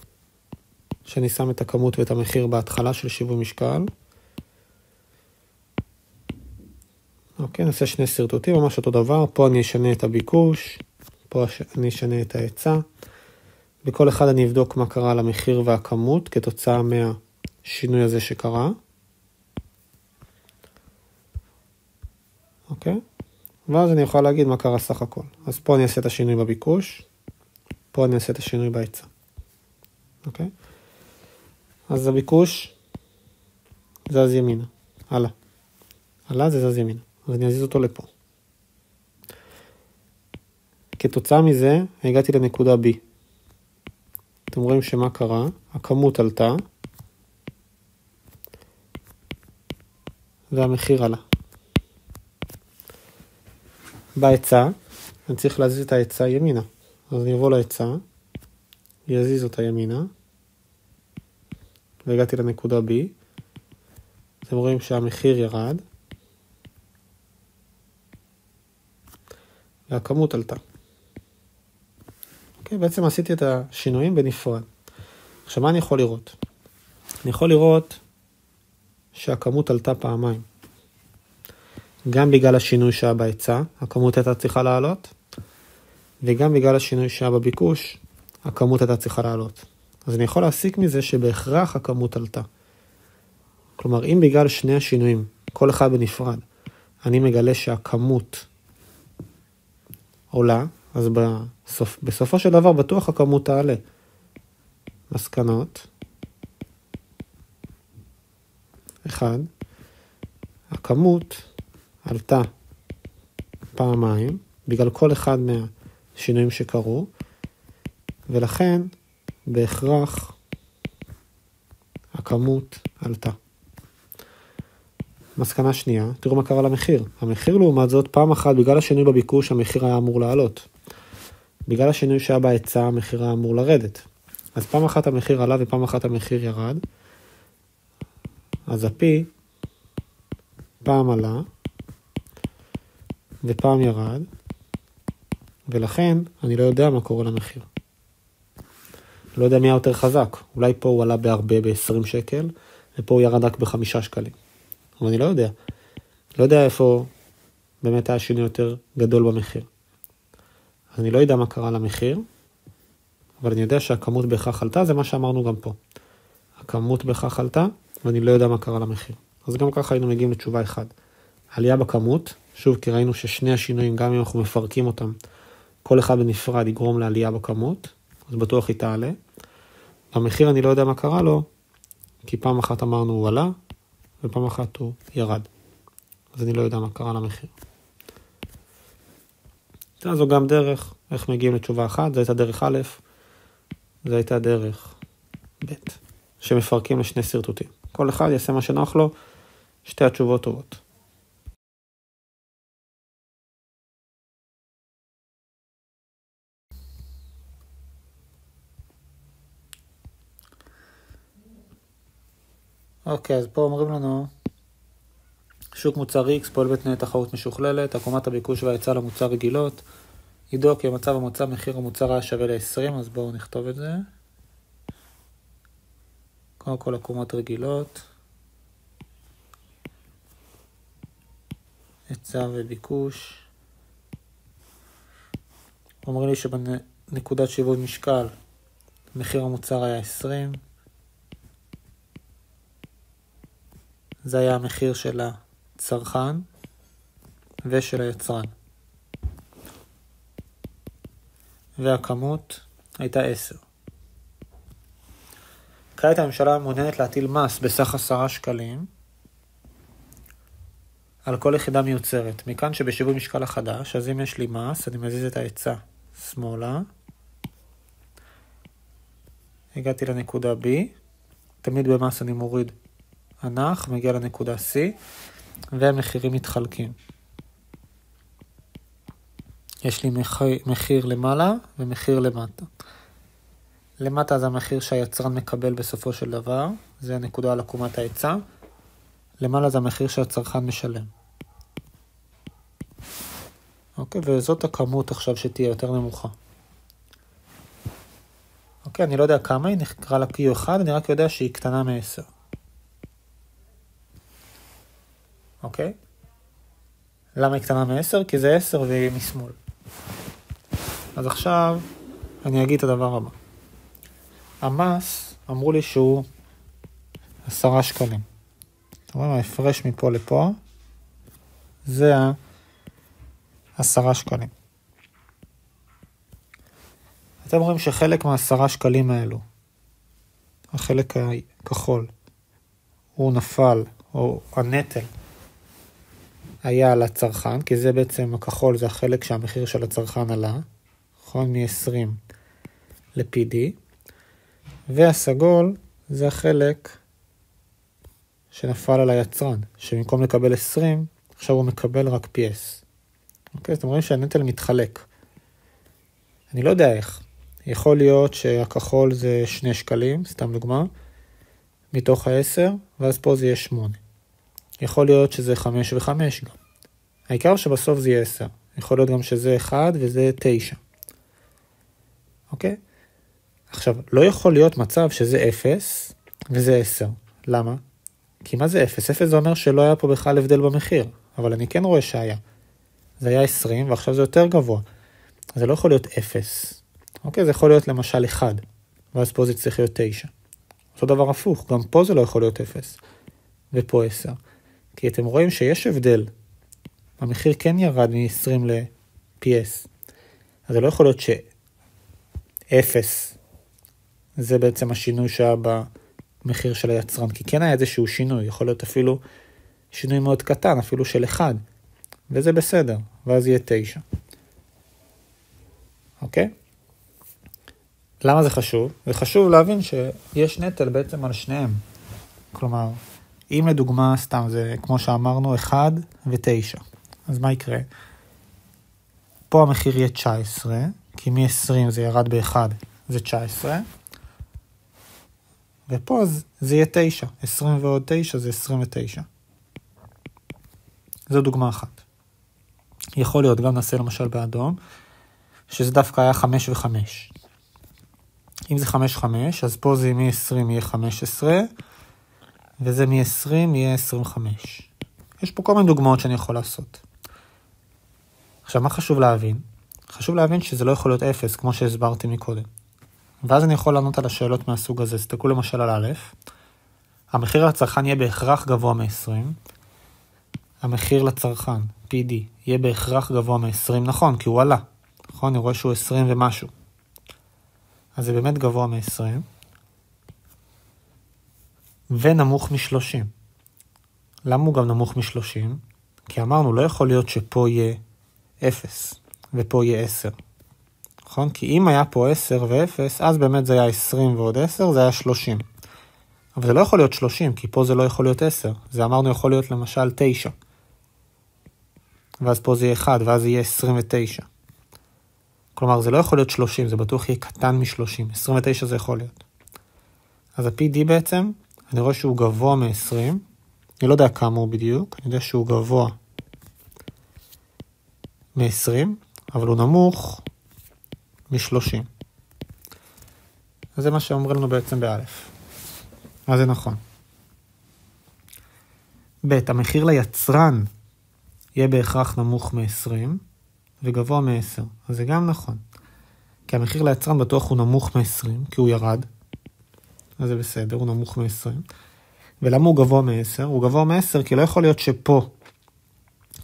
שאני שם את הכמות ואת המחיר בהתחלה של שיווי משקל. אוקיי, נעשה שני סרטוטים, ממש אותו דבר. פה אני אשנה את הביקוש, פה אני אשנה את ההיצע. בכל אחד אני אבדוק מה קרה למחיר והכמות כתוצאה מהשינוי הזה שקרה. אוקיי? ואז אני יכול להגיד מה קרה סך הכל. אז פה אני אעשה את השינוי בביקוש, פה אני אעשה את השינוי בהיצע. אוקיי? אז הביקוש זז ימינה. עלה זה זז ימינה. אז אני אזיז אותו לפה. כתוצאה מזה הגעתי לנקודה B. אתם רואים שמה קרה? הכמות עלתה והמחיר עלה. בהיצע אני צריך להזיז את ההיצע ימינה. אז אני אבוא להיצע, יזיז אותה ימינה, והגעתי לנקודה B. אתם רואים שהמחיר ירד, והכמות עלתה. אוקיי, בעצם עשיתי את השינויים בנפרד. עכשיו מה אני יכול לראות? אני יכול לראות שהכמות עלתה פעמיים. גם בגלל השינוי שהיה בהיצע, הכמות הייתה צריכה לעלות, וגם בגלל השינוי שהיה בביקוש, הכמות הייתה צריכה לעלות. אז אני יכול להסיק מזה שבהכרח הכמות עלתה. כלומר, אם בגלל שני השינויים, כל אחד בנפרד, אני מגלה שהכמות עולה, אז בסופו של דבר בטוח הכמות תעלה. מסקנות. 1. הכמות עלתה פעמיים, בגלל כל אחד מהשינויים שקרו, ולכן בהכרח הכמות עלתה. מסקנה שנייה, תראו מה קרה למחיר. המחיר לעומת זאת, פעם אחת בגלל השינוי בביקוש המחיר היה אמור לעלות. בגלל השינוי שהיה בהיצע המחיר היה אמור לרדת. אז פעם אחת המחיר עלה ופעם אחת המחיר ירד. אז הפי פעם עלה ופעם ירד, ולכן אני לא יודע מה קורה למחיר. לא יודע מי היה יותר חזק. אולי פה הוא עלה בהרבה ב-20 שקל, ופה הוא ירד רק ב5 שקלים. אבל אני לא יודע. לא יודע איפה באמת היה שינוי יותר גדול במחיר. אז אני לא יודע מה קרה למחיר, אבל אני יודע שהכמות בהכרח עלתה, זה מה שאמרנו גם פה. הכמות בהכרח עלתה, ואני לא יודע מה קרה למחיר. אז גם ככה היינו מגיעים לתשובה 1. עלייה בכמות, שוב כי ראינו ששני השינויים, גם אם אנחנו מפרקים אותם, כל אחד בנפרד יגרום לעלייה בכמות, אז בטוח היא תעלה. במחיר אני לא יודע מה קרה לו, כי פעם אחת אמרנו הוא עלה, ופעם אחת הוא ירד. אז אני לא יודע מה קרה למחיר. זו גם דרך, איך מגיעים לתשובה 1, זו הייתה דרך א', זו הייתה דרך ב', שמפרקים לשני סרטוטים. כל אחד יעשה מה שנוח לו, שתי התשובות טובות. אוקיי, אז פה אומרים לנו, שוק מוצר X פועל בתנאי תחרות משוכללת, עקומת הביקוש וההיצע למוצר רגילות, ידוע כי במצב המוצע מחיר המוצר היה שווה ל-20, אז בואו נכתוב את זה. קודם כל עקומות רגילות, היצע וביקוש. אומרים לי שבנקודת שיווי משקל מחיר המוצר היה 20. זה היה המחיר של הצרכן ושל היצרן. והכמות הייתה 10. כעת הממשלה מעוניינת להטיל מס בסך 10 שקלים על כל יחידה מיוצרת. מכאן שבשיווי משקל החדש, אז אם יש לי מס, אני מזיז את ההיצע שמאלה. הגעתי לנקודה B. תמיד במס אני מוריד הנח, מגיע לנקודה C, והמחירים מתחלקים. יש לי מחיר למעלה ומחיר למטה. למטה זה המחיר שהיצרן מקבל בסופו של דבר, זה הנקודה על עקומת ההיצע. למעלה זה המחיר שהצרכן משלם. אוקיי, וזאת הכמות עכשיו שתהיה יותר נמוכה. אוקיי, אני לא יודע כמה היא, נקרא לה Q1, אני רק יודע שהיא קטנה מ-10. אוקיי? למה היא קטנה מ-10? כי זה 10 והיא משמאל. אז עכשיו אני אגיד את הדבר הבא. המס אמרו לי שהוא 10 שקלים. זאת אומרת, ההפרש מפה לפה זה 10 שקלים. אתם רואים שחלק מה10 שקלים האלו, החלק הכחול, הוא נפל, או הנטל, היה על הצרכן, כי זה בעצם הכחול, זה החלק שהמחיר של הצרכן עלה, נכון? מ-20 ל-PD, והסגול זה החלק שנפל על היצרן, שבמקום לקבל 20, עכשיו הוא מקבל רק PS. אוקיי, אז אתם רואים שהנטל מתחלק. אני לא יודע איך. יכול להיות שהכחול זה 2 שקלים, סתם דוגמה, מתוך 10, ואז פה זה יהיה 8. יכול להיות שזה 5 ו-5 גם. העיקר שבסוף זה יהיה 10. יכול להיות גם שזה 1 וזה 9. אוקיי? עכשיו, לא יכול להיות מצב שזה 0 וזה 10. למה? כי מה זה 0? 0 זה אומר שלא היה פה בכלל הבדל במחיר, אבל אני כן רואה שהיה. זה היה 20 ועכשיו זה יותר גבוה. אז זה לא יכול להיות 0. אוקיי? זה יכול להיות למשל 1, ואז פה זה צריך להיות 9. אותו דבר הפוך, גם פה זה לא יכול להיות 0, ופה 10. כי אתם רואים שיש הבדל. המחיר כן ירד מ-20 ל-PS. אז זה לא יכול להיות ש-0 זה בעצם השינוי שהיה במחיר של היצרן, כי כן היה איזשהו שינוי, יכול להיות אפילו שינוי מאוד קטן, אפילו של 1, וזה בסדר, ואז יהיה 9. אוקיי? למה זה חשוב? זה חשוב להבין שיש נטל בעצם על שניהם. כלומר, אם לדוגמה, סתם זה כמו שאמרנו, 1 ו-9. אז מה יקרה? פה המחיר יהיה 19, כי מ-20 זה ירד ב-1, זה 19. ופה זה יהיה 9. 20 ועוד 9 זה 29. זו דוגמה אחת. יכול להיות, גם נעשה למשל באדום, שזה דווקא היה 5 ו-5. אם זה 5-5, אז פה זה מ-20 יהיה 15, וזה מ-20 יהיה 25. יש פה כל מיני דוגמאות שאני יכול לעשות. עכשיו, מה חשוב להבין? חשוב להבין שזה לא יכול להיות 0, כמו שהסברתי מקודם. ואז אני יכול לענות על השאלות מהסוג הזה. תסתכלו למשל על א', המחיר לצרכן יהיה בהכרח גבוה מ-20, המחיר לצרכן, PD, יהיה בהכרח גבוה מ-20, נכון, כי הוא עלה. נכון, אני רואה שהוא 20 ומשהו. אז זה באמת גבוה מ-20, ונמוך מ-30. למה הוא גם נמוך מ-30? כי אמרנו, לא יכול להיות שפה יהיה 0, ופה יהיה 10. נכון? כי אם היה פה 10 ו-0, אז באמת זה היה 20 ועוד 10, זה היה 30. אבל זה לא יכול להיות 30, כי פה זה לא יכול להיות 10. זה אמרנו יכול להיות למשל 9. ואז פה זה יהיה 1, ואז זה יהיה 29. כלומר, זה לא יכול להיות 30, זה בטוח יהיה קטן מ-30. 29 זה יכול להיות. אז ה-PD בעצם, אני רואה שהוא גבוה מ-20. אני לא יודע כמה הוא בדיוק, אני יודע שהוא גבוה מ-20, אבל הוא נמוך מ-30. אז זה מה שאומרים לנו בעצם באלף. אז זה נכון. ב', המחיר ליצרן יהיה בהכרח נמוך מ-20, וגבוה מ-10. אז זה גם נכון. כי המחיר ליצרן בטוח הוא נמוך מ-20, כי הוא ירד. אז זה בסדר, הוא נמוך מ-20. ולמה הוא גבוה מ-10? הוא גבוה מ-10 כי לא יכול להיות שפה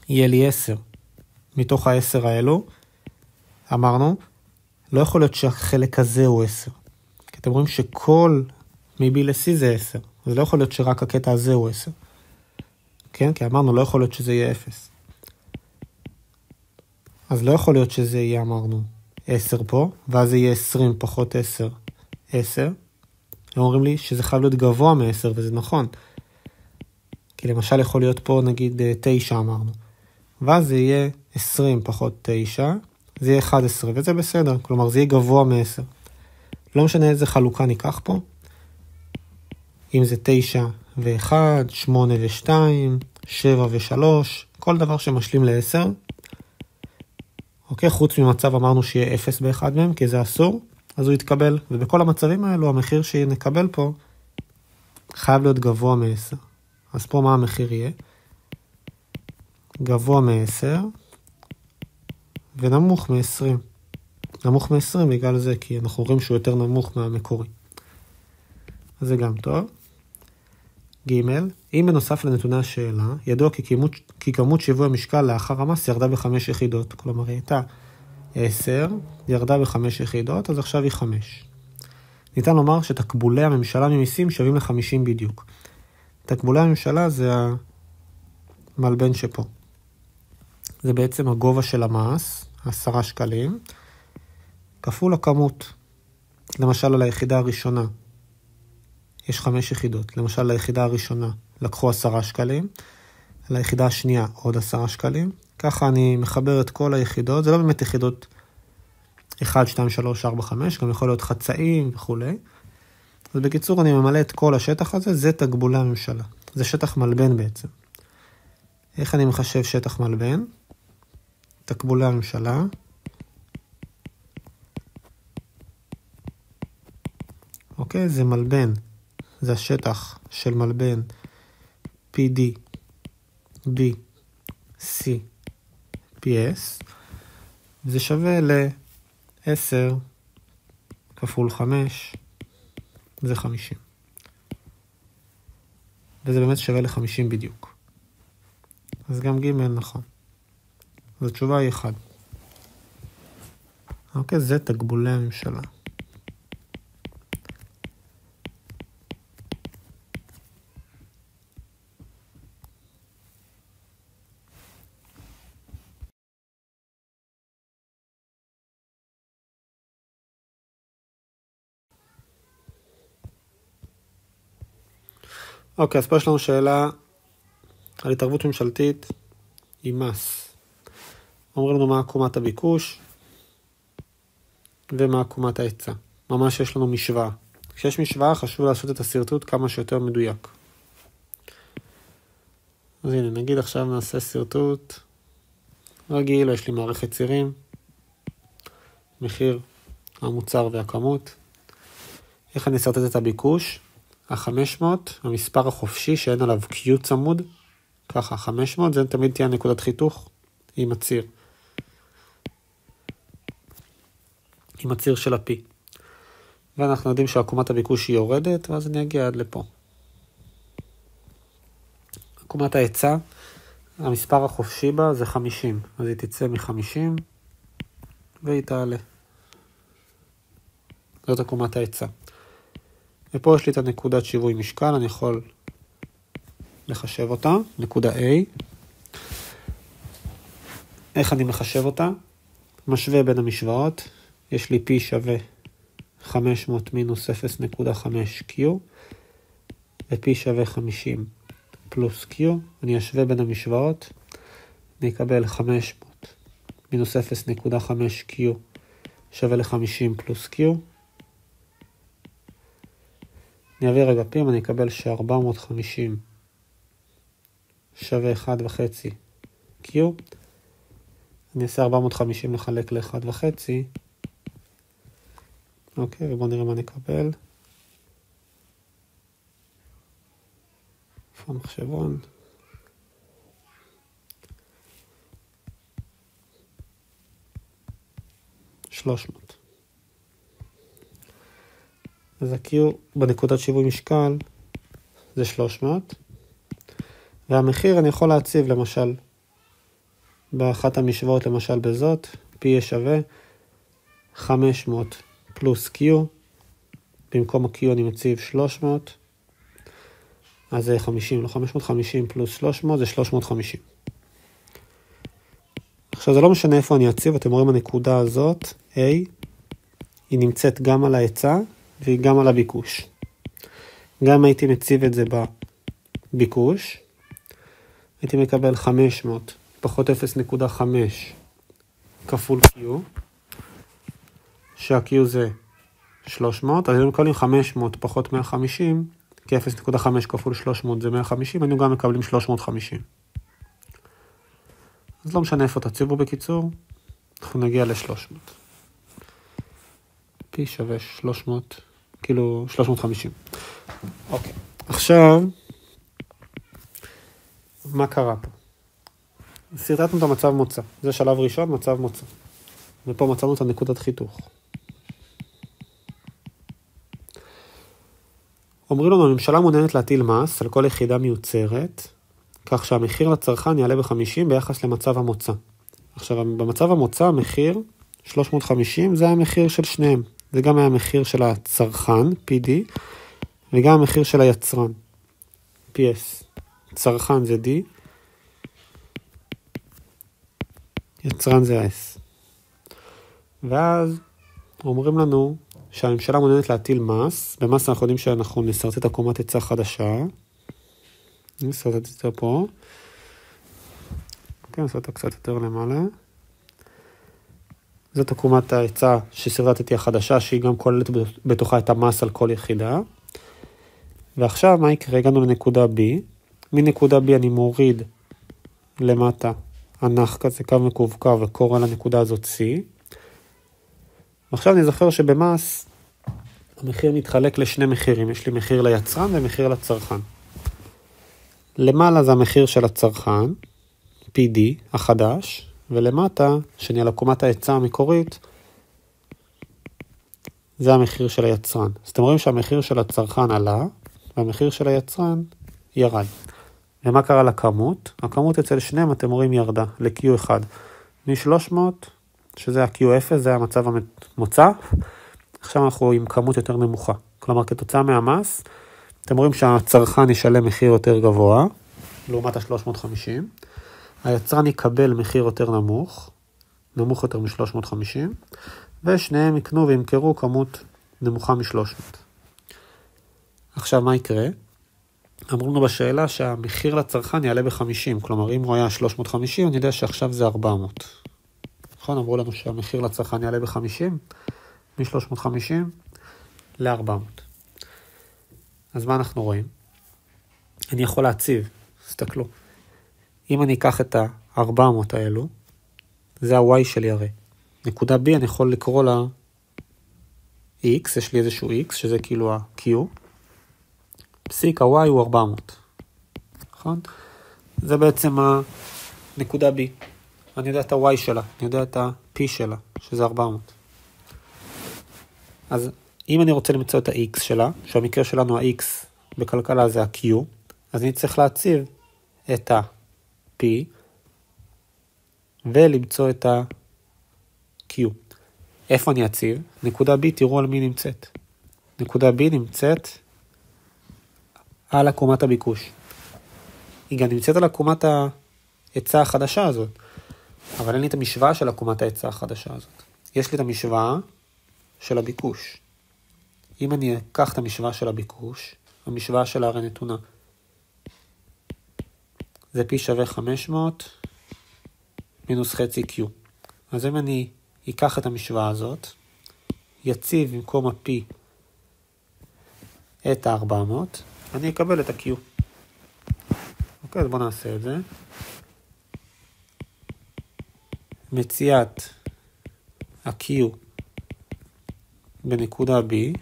יהיה לי 10. מתוך ה-10 האלו, אמרנו, לא יכול להיות שהחלק הזה הוא 10. כי אתם רואים שכל מ-B ל-C זה 10. אז לא יכול להיות שרק הקטע הזה הוא 10. כן? כי אמרנו, לא יכול להיות שזה יהיה 0. אז לא יכול להיות שזה יהיה, אמרנו, 10 פה, ואז זה יהיה 20 פחות 10, 10. הם אומרים לי שזה חייב להיות גבוה מ-10, וזה נכון. כי למשל יכול להיות פה, נגיד, 9 אמרנו. ואז זה יהיה 20 פחות 9, זה יהיה 11, וזה בסדר, כלומר זה יהיה גבוה מ-10. לא משנה איזה חלוקה ניקח פה, אם זה 9 ו-1, 8 ו-2, 7 ו-3, כל דבר שמשלים ל-10, אוקיי, חוץ ממצב אמרנו שיהיה 0 באחד מהם, כי זה אסור, אז הוא יתקבל, ובכל המצבים האלו המחיר שנקבל פה חייב להיות גבוה מ-10. אז פה מה המחיר יהיה? גבוה מ-10 ונמוך מ-20. נמוך מ-20 בגלל זה, כי אנחנו רואים שהוא יותר נמוך מהמקורי. אז זה גם טוב. ג' אם בנוסף לנתוני השאלה, ידוע כי כמות שיווי המשקל לאחר המס ירדה ב5 יחידות. כלומר, היא הייתה 10, ירדה ב5 יחידות, אז עכשיו היא 5. ניתן לומר שתקבולי הממשלה ממיסים שווים ל50 בדיוק. תקבולי הממשלה זה המלבן שפה. זה בעצם הגובה של המס, 10 שקלים, כפול הכמות. למשל על היחידה הראשונה, יש 5 יחידות. למשל ליחידה הראשונה לקחו 10 שקלים, על היחידה השנייה עוד 10 שקלים. ככה אני מחבר את כל היחידות, זה לא באמת יחידות 1, 2, 3, 4, 5, גם יכול להיות חצאים וכו'. אז בקיצור אני ממלא את כל השטח הזה, זה תקבולי הממשלה. זה שטח מלבן בעצם. איך אני מחשב שטח מלבן? תקבולי הממשלה. אוקיי, זה מלבן. זה השטח של מלבן PD, B, C, PS. זה שווה ל-10 כפול 5, זה 50. וזה באמת שווה ל-50 בדיוק. אז גם ג' נכון. אז התשובה היא 1. אוקיי, זה תקבולי הממשלה. אוקיי, אז פה יש לנו שאלה על התערבות ממשלתית עם מס. אומרים לנו מה עקומת הביקוש ומה עקומת ההיצע. ממש יש לנו משוואה. כשיש משוואה חשוב לעשות את הסרטוט כמה שיותר מדויק. אז הנה, נגיד עכשיו נעשה סרטוט רגיל, יש לי מערכת צירים, מחיר, המוצר והכמות. איך אני אסרטט את הביקוש? ה-500, המספר החופשי שאין עליו Q צמוד, ככה 500, זה תמיד תהיה נקודת חיתוך עם הציר. עם הציר של ה-P. ואנחנו יודעים שעקומת הביקוש היא יורדת, ואז אני אגיע עד לפה. עקומת ההיצע, המספר החופשי בה זה 50, אז היא תצא מ-50 והיא תעלה. זאת עקומת ההיצע. ופה יש לי את הנקודת שיווי משקל, אני יכול לחשב אותה, נקודה A. איך אני מחשב אותה? משווה בין המשוואות, יש לי P שווה 500 מינוס 0.5Q, ו-P שווה 50 פלוס Q, אני אשווה בין המשוואות, אני אקבל 500 מינוס 0.5Q שווה ל-50 פלוס Q, אני אעביר אגפים, אני אקבל ש-450 שווה 1.5 Q. אני אעשה 450 לחלק ל-1.5. אוקיי, ובואו נראה מה נקבל. איפה המחשבון? $300. אז ה-Q בנקודת שיווי משקל זה 300. והמחיר אני יכול להציב למשל באחת המשוואות, למשל בזאת, P יהיה שווה 500 פלוס Q, במקום ה-Q אני מציב 300, אז זה 50, לא 550 פלוס 300 זה 350. עכשיו זה לא משנה איפה אני אציב, אתם רואים הנקודה הזאת, A, היא נמצאת גם על ההיצע והיא גם על הביקוש. גם הייתי מציב את זה בביקוש, הייתי מקבל 500 פחות 0.5 כפול Q, שה-Q זה 300, אז היינו מקבלים 500 פחות 150, כי 0.5 כפול 300 זה 150, היינו גם מקבלים 350. אז לא משנה איפה תציבו בקיצור, אנחנו נגיע ל-300. P שווה 300, כאילו 350. אוקיי, עכשיו, מה קרה פה? סרטטנו את המצב מוצא. זה שלב ראשון, מצב מוצא. ופה מצאנו את הנקודת חיתוך. אומרים לנו, הממשלה מעוניינת להטיל מס על כל יחידה מיוצרת, כך שהמחיר לצרכן יעלה ב-50 ביחס למצב המוצא. עכשיו, במצב המוצא, המחיר 350, זה המחיר של שניהם. זה גם היה המחיר של הצרכן, PD, וגם המחיר של היצרן, PS. צרכן זה D, יצרן זה S. ואז אומרים לנו שהממשלה מעוניינת להטיל מס. במס אנחנו יודעים שאנחנו נסרטט את עקומת היצע חדשה. נסרטט את זה פה. כן, נסרטט קצת יותר למעלה. זאת עקומת ההיצע שסרטטתי החדשה, שהיא גם כוללת בתוכה את המס על כל יחידה. ועכשיו מה יקרה? הגענו לנקודה B. מנקודה B אני מוריד למטה ענך כזה, קו מקווקו, וקורא לנקודה הזאת C. ועכשיו אני זוכר שבמס המחיר מתחלק לשני מחירים. יש לי מחיר ליצרן ומחיר לצרכן. למעלה זה המחיר של הצרכן, PD החדש, ולמטה, שאני על עקומת ההיצע המקורית, זה המחיר של היצרן. אז אתם רואים שהמחיר של הצרכן עלה, והמחיר של היצרן ירד. ומה קרה לכמות? הכמות אצל שניהם, אתם רואים, ירדה ל-Q1. מ-300, שזה ה-Q0, זה המצב המוצא. עכשיו אנחנו עם כמות יותר נמוכה. כלומר, כתוצאה מהמס, אתם רואים שהצרכן ישלם מחיר יותר גבוה, לעומת ה-350. היצרן יקבל מחיר יותר נמוך יותר מ-350, ושניהם יקנו וימכרו כמות נמוכה מ-300. עכשיו מה יקרה? אמרו לנו בשאלה שהמחיר לצרכן יעלה ב-50, כלומר אם הוא היה 350, אני יודע שעכשיו זה 400. נכון? אמרו לנו שהמחיר לצרכן יעלה ב-50, מ-350 ל-400. אז מה אנחנו רואים? אני יכול להציב, תסתכלו. אם אני אקח את ה-400 האלו, זה ה-Y שלי הרי. נקודה B אני יכול לקרוא לה X, יש לי איזשהו X, שזה כאילו ה-Q. פסיק ה-Y הוא 400. נכון? זה בעצם הנקודה B. אני יודע את ה-Y שלה, אני יודע את ה-P שלה, שזה 400. אז אם אני רוצה למצוא את ה-X שלה, שהמקרה שלנו ה-X בכלכלה זה ה-Q, אז אני צריך להציב את ה-P ולמצוא את ה-Q. איפה אני אציב? נקודה B, תראו על מי נמצאת. נקודה B נמצאת על עקומת הביקוש. היא גם נמצאת על עקומת ההיצע החדשה הזאת, אבל אין לי את המשוואה של עקומת ההיצע החדשה הזאת. יש לי את המשוואה של הביקוש. אם אני אקח את המשוואה של הביקוש, המשוואה שלה הרי נתונה. זה P שווה 500 מינוס חצי Q. אז אם אני אקח את המשוואה הזאת, יציב במקום ה-P את ה-400, אני אקבל את ה-Q. אוקיי, אז בואו נעשה את זה. מציאת ה-Q בנקודה B,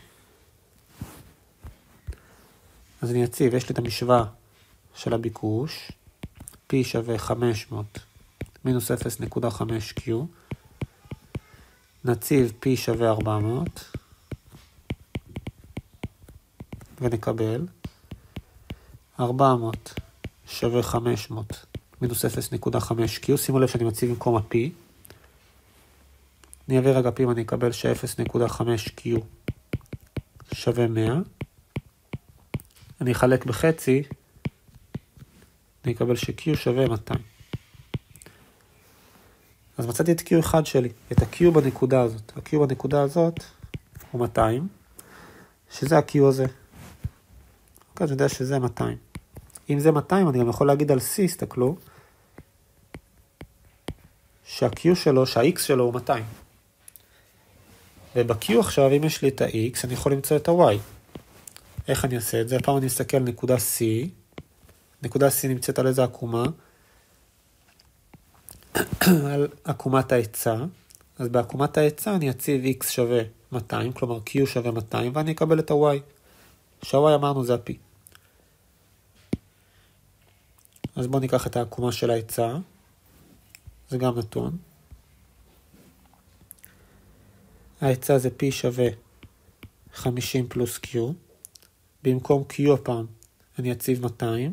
אז אני אציב, יש לי את המשוואה של הביקוש, P שווה 500 מינוס 0.5Q, נציב P שווה 400, ונקבל 400 שווה 500 מינוס 0.5Q, שימו לב שאני מציב במקום ה-P, אני אעביר רגע P ואני אקבל ש-0.5Q שווה 100, אני אחלק בחצי, אני אקבל ש-Q שווה 200. אז מצאתי את Q1 שלי, את ה-Q בנקודה הזאת. ה-Q בנקודה הזאת הוא 200, שזה ה-Q הזה. אוקיי, אני יודע שזה 200. אם זה 200, אני גם יכול להגיד על C, הסתכלו, שה-Q שלו, שה-X שלו הוא 200. וב-Q עכשיו, אם יש לי את ה-X, אני יכול למצוא את ה-Y. איך אני אעשה את זה? הפעם אני אסתכל על נקודה C. נקודה C נמצאת על איזה עקומה? על עקומת ההיצע. אז בעקומת ההיצע אני אציב X שווה 200, כלומר Q שווה 200, ואני אקבל את ה-Y. שה-Y אמרנו זה ה-P. אז בואו ניקח את העקומה של ההיצע. זה גם נתון. ההיצע זה P שווה 50 פלוס Q. במקום Q הפעם אני אציב 200.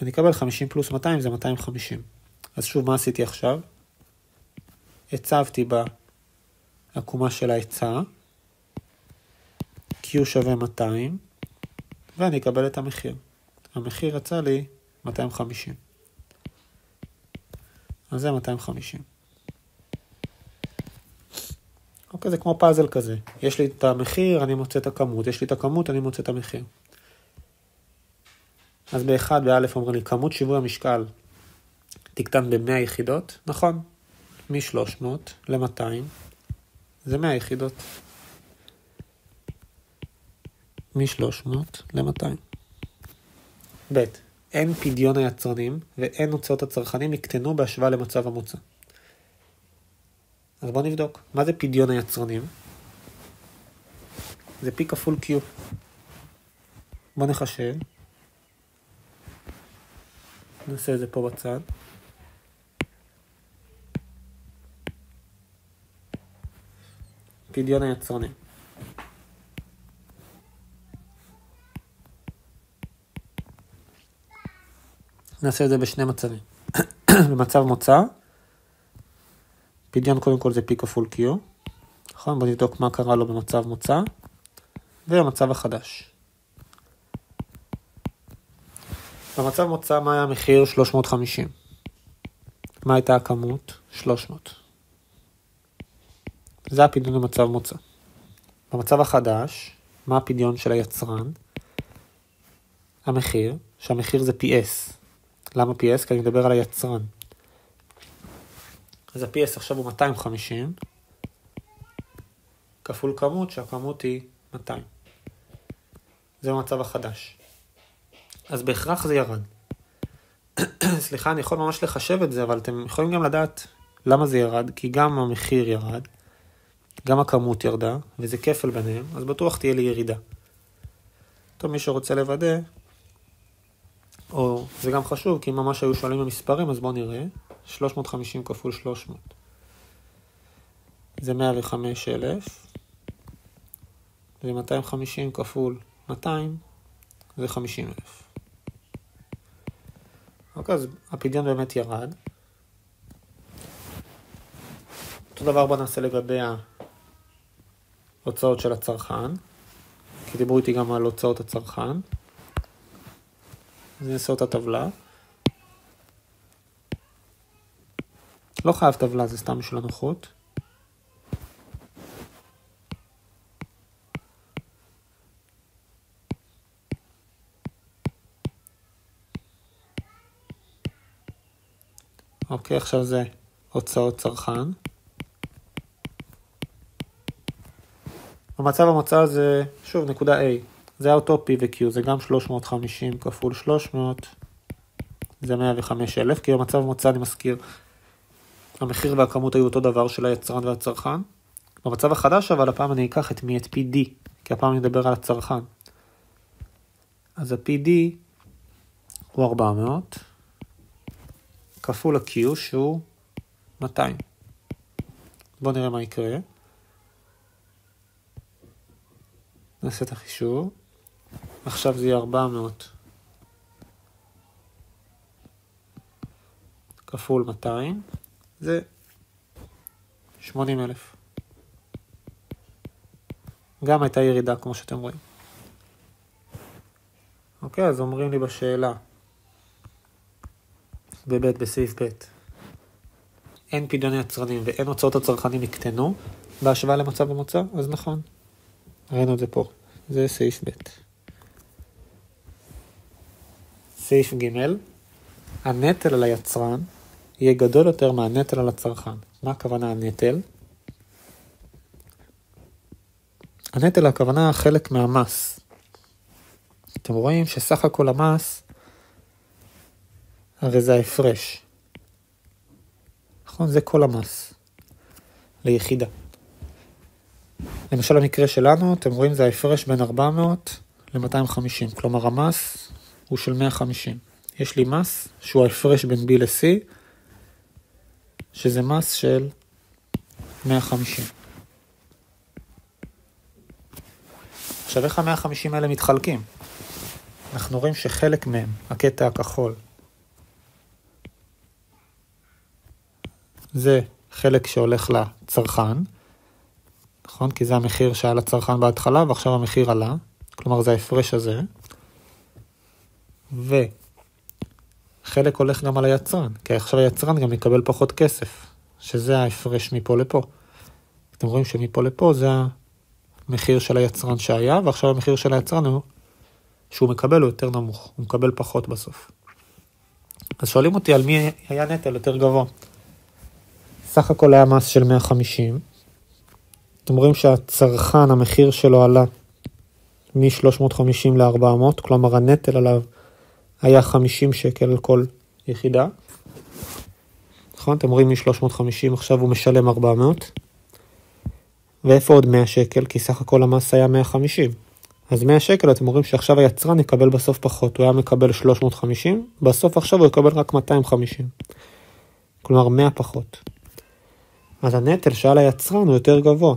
אני אקבל 50 פלוס 200 זה 250. אז שוב, מה עשיתי עכשיו? הצבתי בעקומה של ההיצע. Q שווה 200. ואני אקבל את המחיר. המחיר יצא לי 250. אז זה 250. אוקיי, זה כמו פאזל כזה. יש לי את המחיר, אני מוצא את הכמות. יש לי את הכמות, אני מוצא את המחיר. אז באחד, באלף אומרים לי, כמות שיווי המשקל תקטן ב-100 יחידות. נכון. מ-300 ל-200. זה 100 יחידות. מ-300 ל-200. ב' אין פדיון היצרנים ואין הוצאות הצרכנים יקטנו בהשוואה למצב המוצא. אז בואו נבדוק. מה זה פדיון היצרנים? זה P כפול Q. בואו נחשב. נעשה את זה פה בצד. פדיון היצרנים. נעשה את זה בשני מצבים. במצב מוצא, פדיון קודם כל זה P כפול Q. נכון? בואו נבדוק מה קרה לו במצב מוצא. ובמצב החדש. במצב מוצא מה היה המחיר? 350. מה הייתה הכמות? 300. זה הפדיון במצב מוצא. במצב החדש, מה הפדיון של היצרן? המחיר, שהמחיר זה PS. למה PS? כי אני מדבר על היצרן. אז ה-PS עכשיו הוא 250, כפול כמות, שהכמות היא 200. זה במצב החדש. אז בהכרח זה ירד. סליחה, אני יכול ממש לחשב את זה, אבל אתם יכולים גם לדעת למה זה ירד, כי גם המחיר ירד, גם הכמות ירדה, וזה כפל ביניהם, אז בטוח תהיה לי ירידה. טוב, מי שרוצה לוודא, או זה גם חשוב, כי ממש היו שואלים במספרים, אז בואו נראה. 350 כפול 300. זה 105,000. זה 250 כפול 200. זה 50,000. אוקיי, אז הפדיון באמת ירד. אותו דבר בוא נעשה לגבי ההוצאות של הצרכן. כי דיברו איתי גם על הוצאות הצרכן. אז נעשה אותה טבלה. לא חייב טבלה, זה סתם בשביל הנוחות. אוקיי, עכשיו זה הוצאות צרכן. במצב המוצא זה, שוב, נקודה A. זה אותו P ו-Q, זה גם 350 כפול 300. זה 105,000, כי במצב המוצא אני מזכיר, המחיר והכמות היו אותו דבר של היצרן והצרכן. במצב החדש, אבל הפעם אני אקח את PD, כי הפעם אני אדבר על הצרכן. אז ה-PD הוא 400, כפול ה-Q שהוא 200. בואו נראה מה יקרה. נעשה את החישוב. עכשיו זה יהיה 400 כפול 200. זה 80,000. גם הייתה ירידה כמו שאתם רואים. אוקיי, אז אומרים לי בשאלה. בסעיף ב' אין פדיון יצרנים ואין הוצאות הצרכנים יקטנו בהשוואה למצב המוצא, אז נכון. ראינו את זה פה. זה סעיף ב'. סעיף ג' הנטל על היצרן יהיה גדול יותר מהנטל על הצרכן. מה הכוונה הנטל? הנטל הכוונה חלק מהמס. אתם רואים שסך הכל המס, הרי זה ההפרש. נכון? זה כל המס. ליחידה. למשל המקרה שלנו, אתם רואים זה ההפרש בין 400 ל-250. כלומר המס הוא של 150. יש לי מס שהוא ההפרש בין B ל-C, שזה מס של 150. עכשיו איך ה-150 האלה מתחלקים? אנחנו רואים שחלק מהם, הקטע הכחול, זה חלק שהולך לצרכן, נכון? כי זה המחיר שהיה לצרכן בהתחלה, ועכשיו המחיר עלה, כלומר זה ההפרש הזה, וחלק הולך גם על היצרן, כי עכשיו היצרן גם יקבל פחות כסף, שזה ההפרש מפה לפה. אתם רואים שמפה לפה זה המחיר של היצרן שהיה, ועכשיו המחיר של היצרן הוא שהוא מקבל הוא יותר נמוך, הוא מקבל פחות בסוף. אז שואלים אותי על מי היה נטל יותר גבוה. סך הכל היה מס של 150. אתם רואים שהצרכן, המחיר שלו עלה מ-350 ל-400, כלומר הנטל עליו היה 50 שקל על כל יחידה. נכון? אתם רואים מ-350, עכשיו הוא משלם 400. ואיפה עוד 100 שקל? כי סך הכל המס היה 150. אז 100 שקל אתם רואים שעכשיו היצרן יקבל בסוף פחות. הוא היה מקבל 350, בסוף עכשיו הוא יקבל רק 250. כלומר 100 פחות. אז הנטל שעל היצרן הוא יותר גבוה.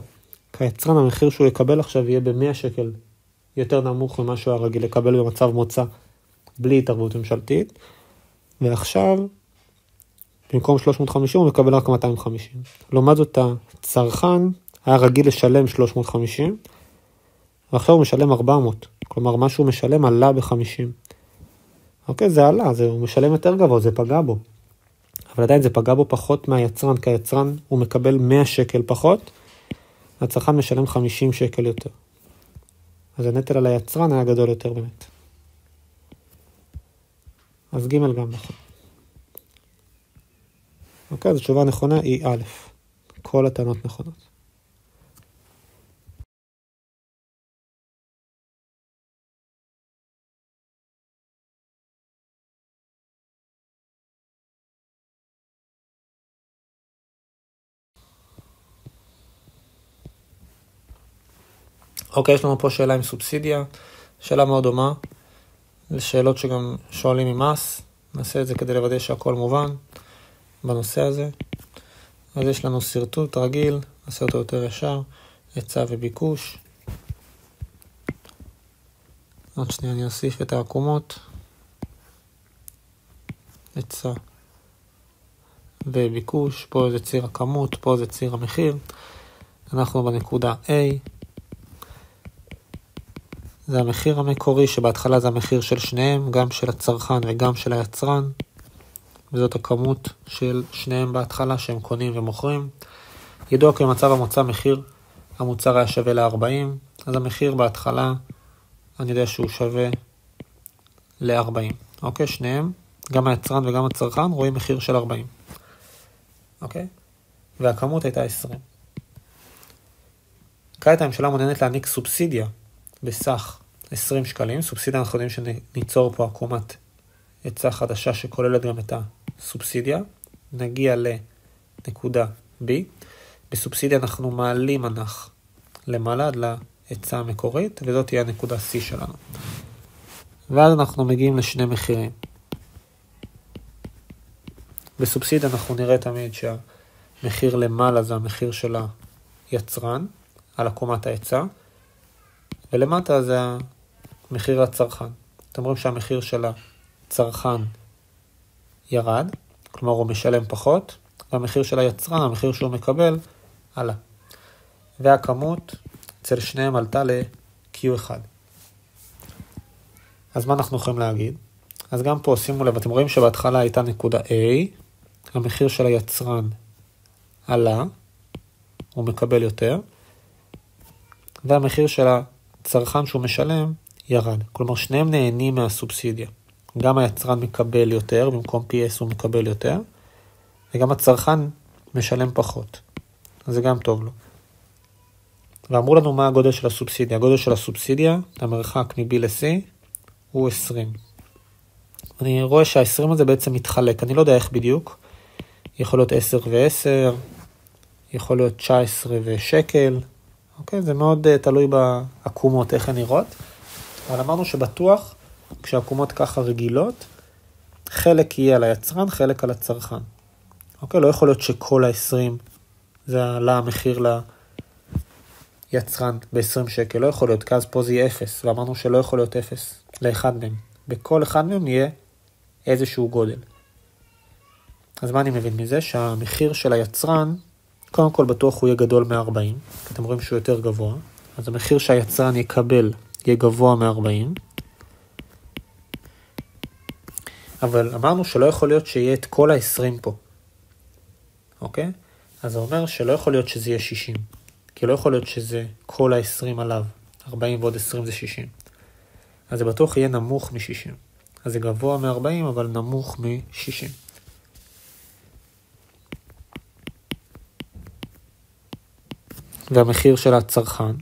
כי היצרן המחיר שהוא יקבל עכשיו יהיה ב-100 שקל יותר נמוך ממה שהוא הרגיל לקבל במצב מוצא בלי התערבות ממשלתית. ועכשיו במקום 350 הוא מקבל רק 250. לעומת זאת הצרכן היה רגיל לשלם 350 ועכשיו הוא משלם 400. כלומר מה שהוא משלם עלה ב-50. אוקיי, זה עלה, הוא משלם יותר גבוה, זה פגע בו. אבל עדיין זה פגע בו פחות מהיצרן, כי היצרן הוא מקבל 100 שקל פחות, הצרכן משלם 50 שקל יותר. אז הנטל על היצרן היה גדול יותר באמת. אז ג' גם נכון. אוקיי, אז התשובה הנכונה היא א'. כל הטענות נכונות. אוקיי, יש לנו פה שאלה עם סובסידיה, שאלה מאוד דומה, לשאלות שגם שואלים ממס, נעשה את זה כדי לוודא שהכל מובן בנושא הזה. אז יש לנו סרטוט רגיל, נעשה אותו יותר ישר, היצע וביקוש. עוד שנייה אני אוסיף את העקומות. היצע וביקוש, פה זה ציר הכמות, פה זה ציר המחיר. אנחנו בנקודה A. זה המחיר המקורי שבהתחלה זה המחיר של שניהם, גם של הצרכן וגם של היצרן. וזאת הכמות של שניהם בהתחלה שהם קונים ומוכרים. ידוע כי במצב המוצא מחיר המוצר היה שווה ל-40, אז המחיר בהתחלה אני יודע שהוא שווה ל-40. אוקיי, שניהם, גם היצרן וגם הצרכן רואים מחיר של 40. אוקיי? והכמות הייתה 20. כעת הממשלה מעוניינת להעניק סובסידיה בסך 20 שקלים. סובסידיה אנחנו יודעים שניצור פה עקומת היצע חדשה שכוללת גם את הסובסידיה. נגיע לנקודה B. בסובסידיה אנחנו מעלים הנח למעלה עד להיצע המקורית, וזאת תהיה הנקודה C שלנו. ואז אנחנו מגיעים לשני מחירים. בסובסידיה אנחנו נראה תמיד שהמחיר למעלה זה המחיר של היצרן על עקומת ההיצע, ולמטה זה המחיר לצרכן. אתם רואים שהמחיר של הצרכן ירד, כלומר הוא משלם פחות, והמחיר של היצרן, המחיר שהוא מקבל, עלה. והכמות אצל שניהם עלתה ל-Q1. אז מה אנחנו יכולים להגיד? אז גם פה שימו לב, אתם רואים שבהתחלה הייתה נקודה A, המחיר של היצרן עלה, הוא מקבל יותר, והמחיר של הצרכן שהוא משלם ירד. כלומר שניהם נהנים מהסובסידיה. גם היצרן מקבל יותר, במקום PS הוא מקבל יותר, וגם הצרכן משלם פחות. אז זה גם טוב לו. ואמרו לנו מה הגודל של הסובסידיה. הגודל של הסובסידיה, המרחק מ-B ל-C, הוא 20. אני רואה שה-20 הזה בעצם מתחלק. אני לא יודע איך בדיוק. יכול להיות 10 ו-10, יכול להיות 19 ושקל. אוקיי? זה מאוד תלוי בעקומות, איך הן נראות. אבל אמרנו שבטוח, כשהעקומות ככה רגילות, חלק יהיה על היצרן, חלק על הצרכן. אוקיי? לא יכול להיות שכל ה-20 זה עלה המחיר ליצרן ב-20 שקל. לא יכול להיות, כי אז פה זה יהיה 0. ואמרנו שלא יכול להיות 0 לאחד מהם. בכל אחד מהם יהיה איזשהו גודל. אז מה אני מבין מזה? שהמחיר של היצרן, קודם כל בטוח הוא יהיה גדול מ-40, כי אתם רואים שהוא יותר גבוה. אז המחיר שהיצרן יקבל יהיה גבוה מ-40. אבל אמרנו שלא יכול להיות שיהיה את כל ה-20 פה. אוקיי? אז זה אומר שלא יכול להיות שזה יהיה 60. כי לא יכול להיות שזה כל ה-20 עליו. 40 ועוד 20 זה 60. אז זה בטוח יהיה נמוך מ-60. אז זה גבוה מ-40 אבל נמוך מ-60. והמחיר של הצרכן,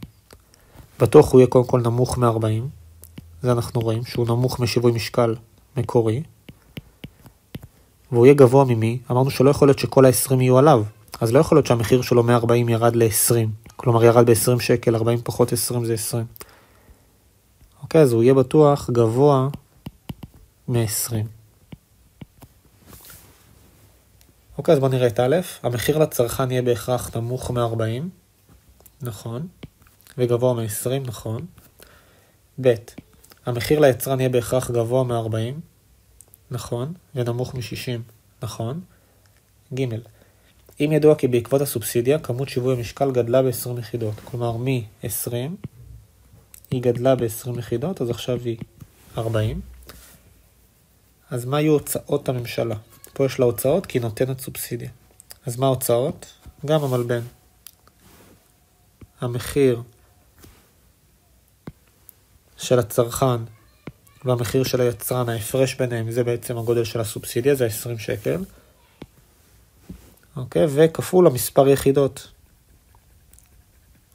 בטוח הוא יהיה קודם כל נמוך מ-40. זה אנחנו רואים שהוא נמוך משיווי משקל מקורי. והוא יהיה גבוה ממי? אמרנו שלא יכול להיות שכל ה-20 יהיו עליו. אז לא יכול להיות שהמחיר שלו מ-40 ירד ל-20. כלומר ירד ב-20 שקל, 40 פחות 20 זה 20. אוקיי, אז הוא יהיה בטוח גבוה מ-20. אוקיי, אז בוא נראה את א'. המחיר לצרכן יהיה בהכרח נמוך מ-40. נכון. וגבוה מ-20, נכון. ב'. המחיר ליצרן יהיה בהכרח גבוה מ-40. נכון. ונמוך מ-60. נכון. ג'. אם ידוע כי בעקבות הסובסידיה, כמות שיווי המשקל גדלה ב-20 יחידות. כלומר, מ-20 היא גדלה ב-20 יחידות, אז עכשיו היא 40. אז מה יהיו הוצאות הממשלה? פה יש לה הוצאות כי היא נותנת סובסידיה. אז מה ההוצאות? גם המלבן. המחיר של הצרכן והמחיר של היצרן, ההפרש ביניהם, זה בעצם הגודל של הסובסידיה, זה 20 שקל. אוקיי, וכפול המספר יחידות.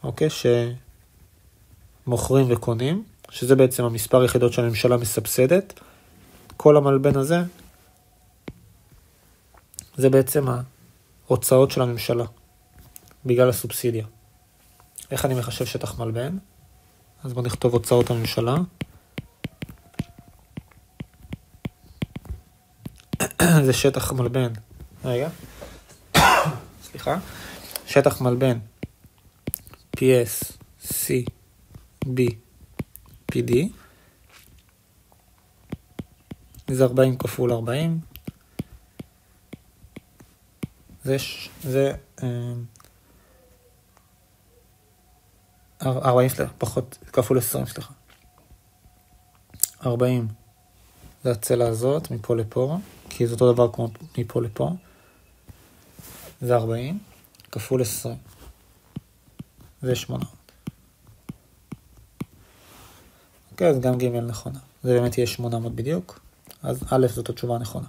אוקיי, שמוכרים וקונים, שזה בעצם המספר יחידות שהממשלה מסבסדת. כל המלבן הזה, זה בעצם ההוצאות של הממשלה, בגלל הסובסידיה. איך אני מחשב שטח מלבן? אז בוא נכתוב הוצאות הממשלה. זה שטח מלבן. רגע. סליחה. שטח מלבן. PS, C, B, PD. זה 40 כפול 40. זה 40 פחות כפול 20, סליחה. 40 זה הצלע הזאת מפה לפה, כי זה אותו דבר כמו מפה לפה. זה 40 כפול 20. זה 800. אוקיי, אז גם ג' נכונה. זה באמת יהיה 800 בדיוק. אז א' זאת התשובה הנכונה.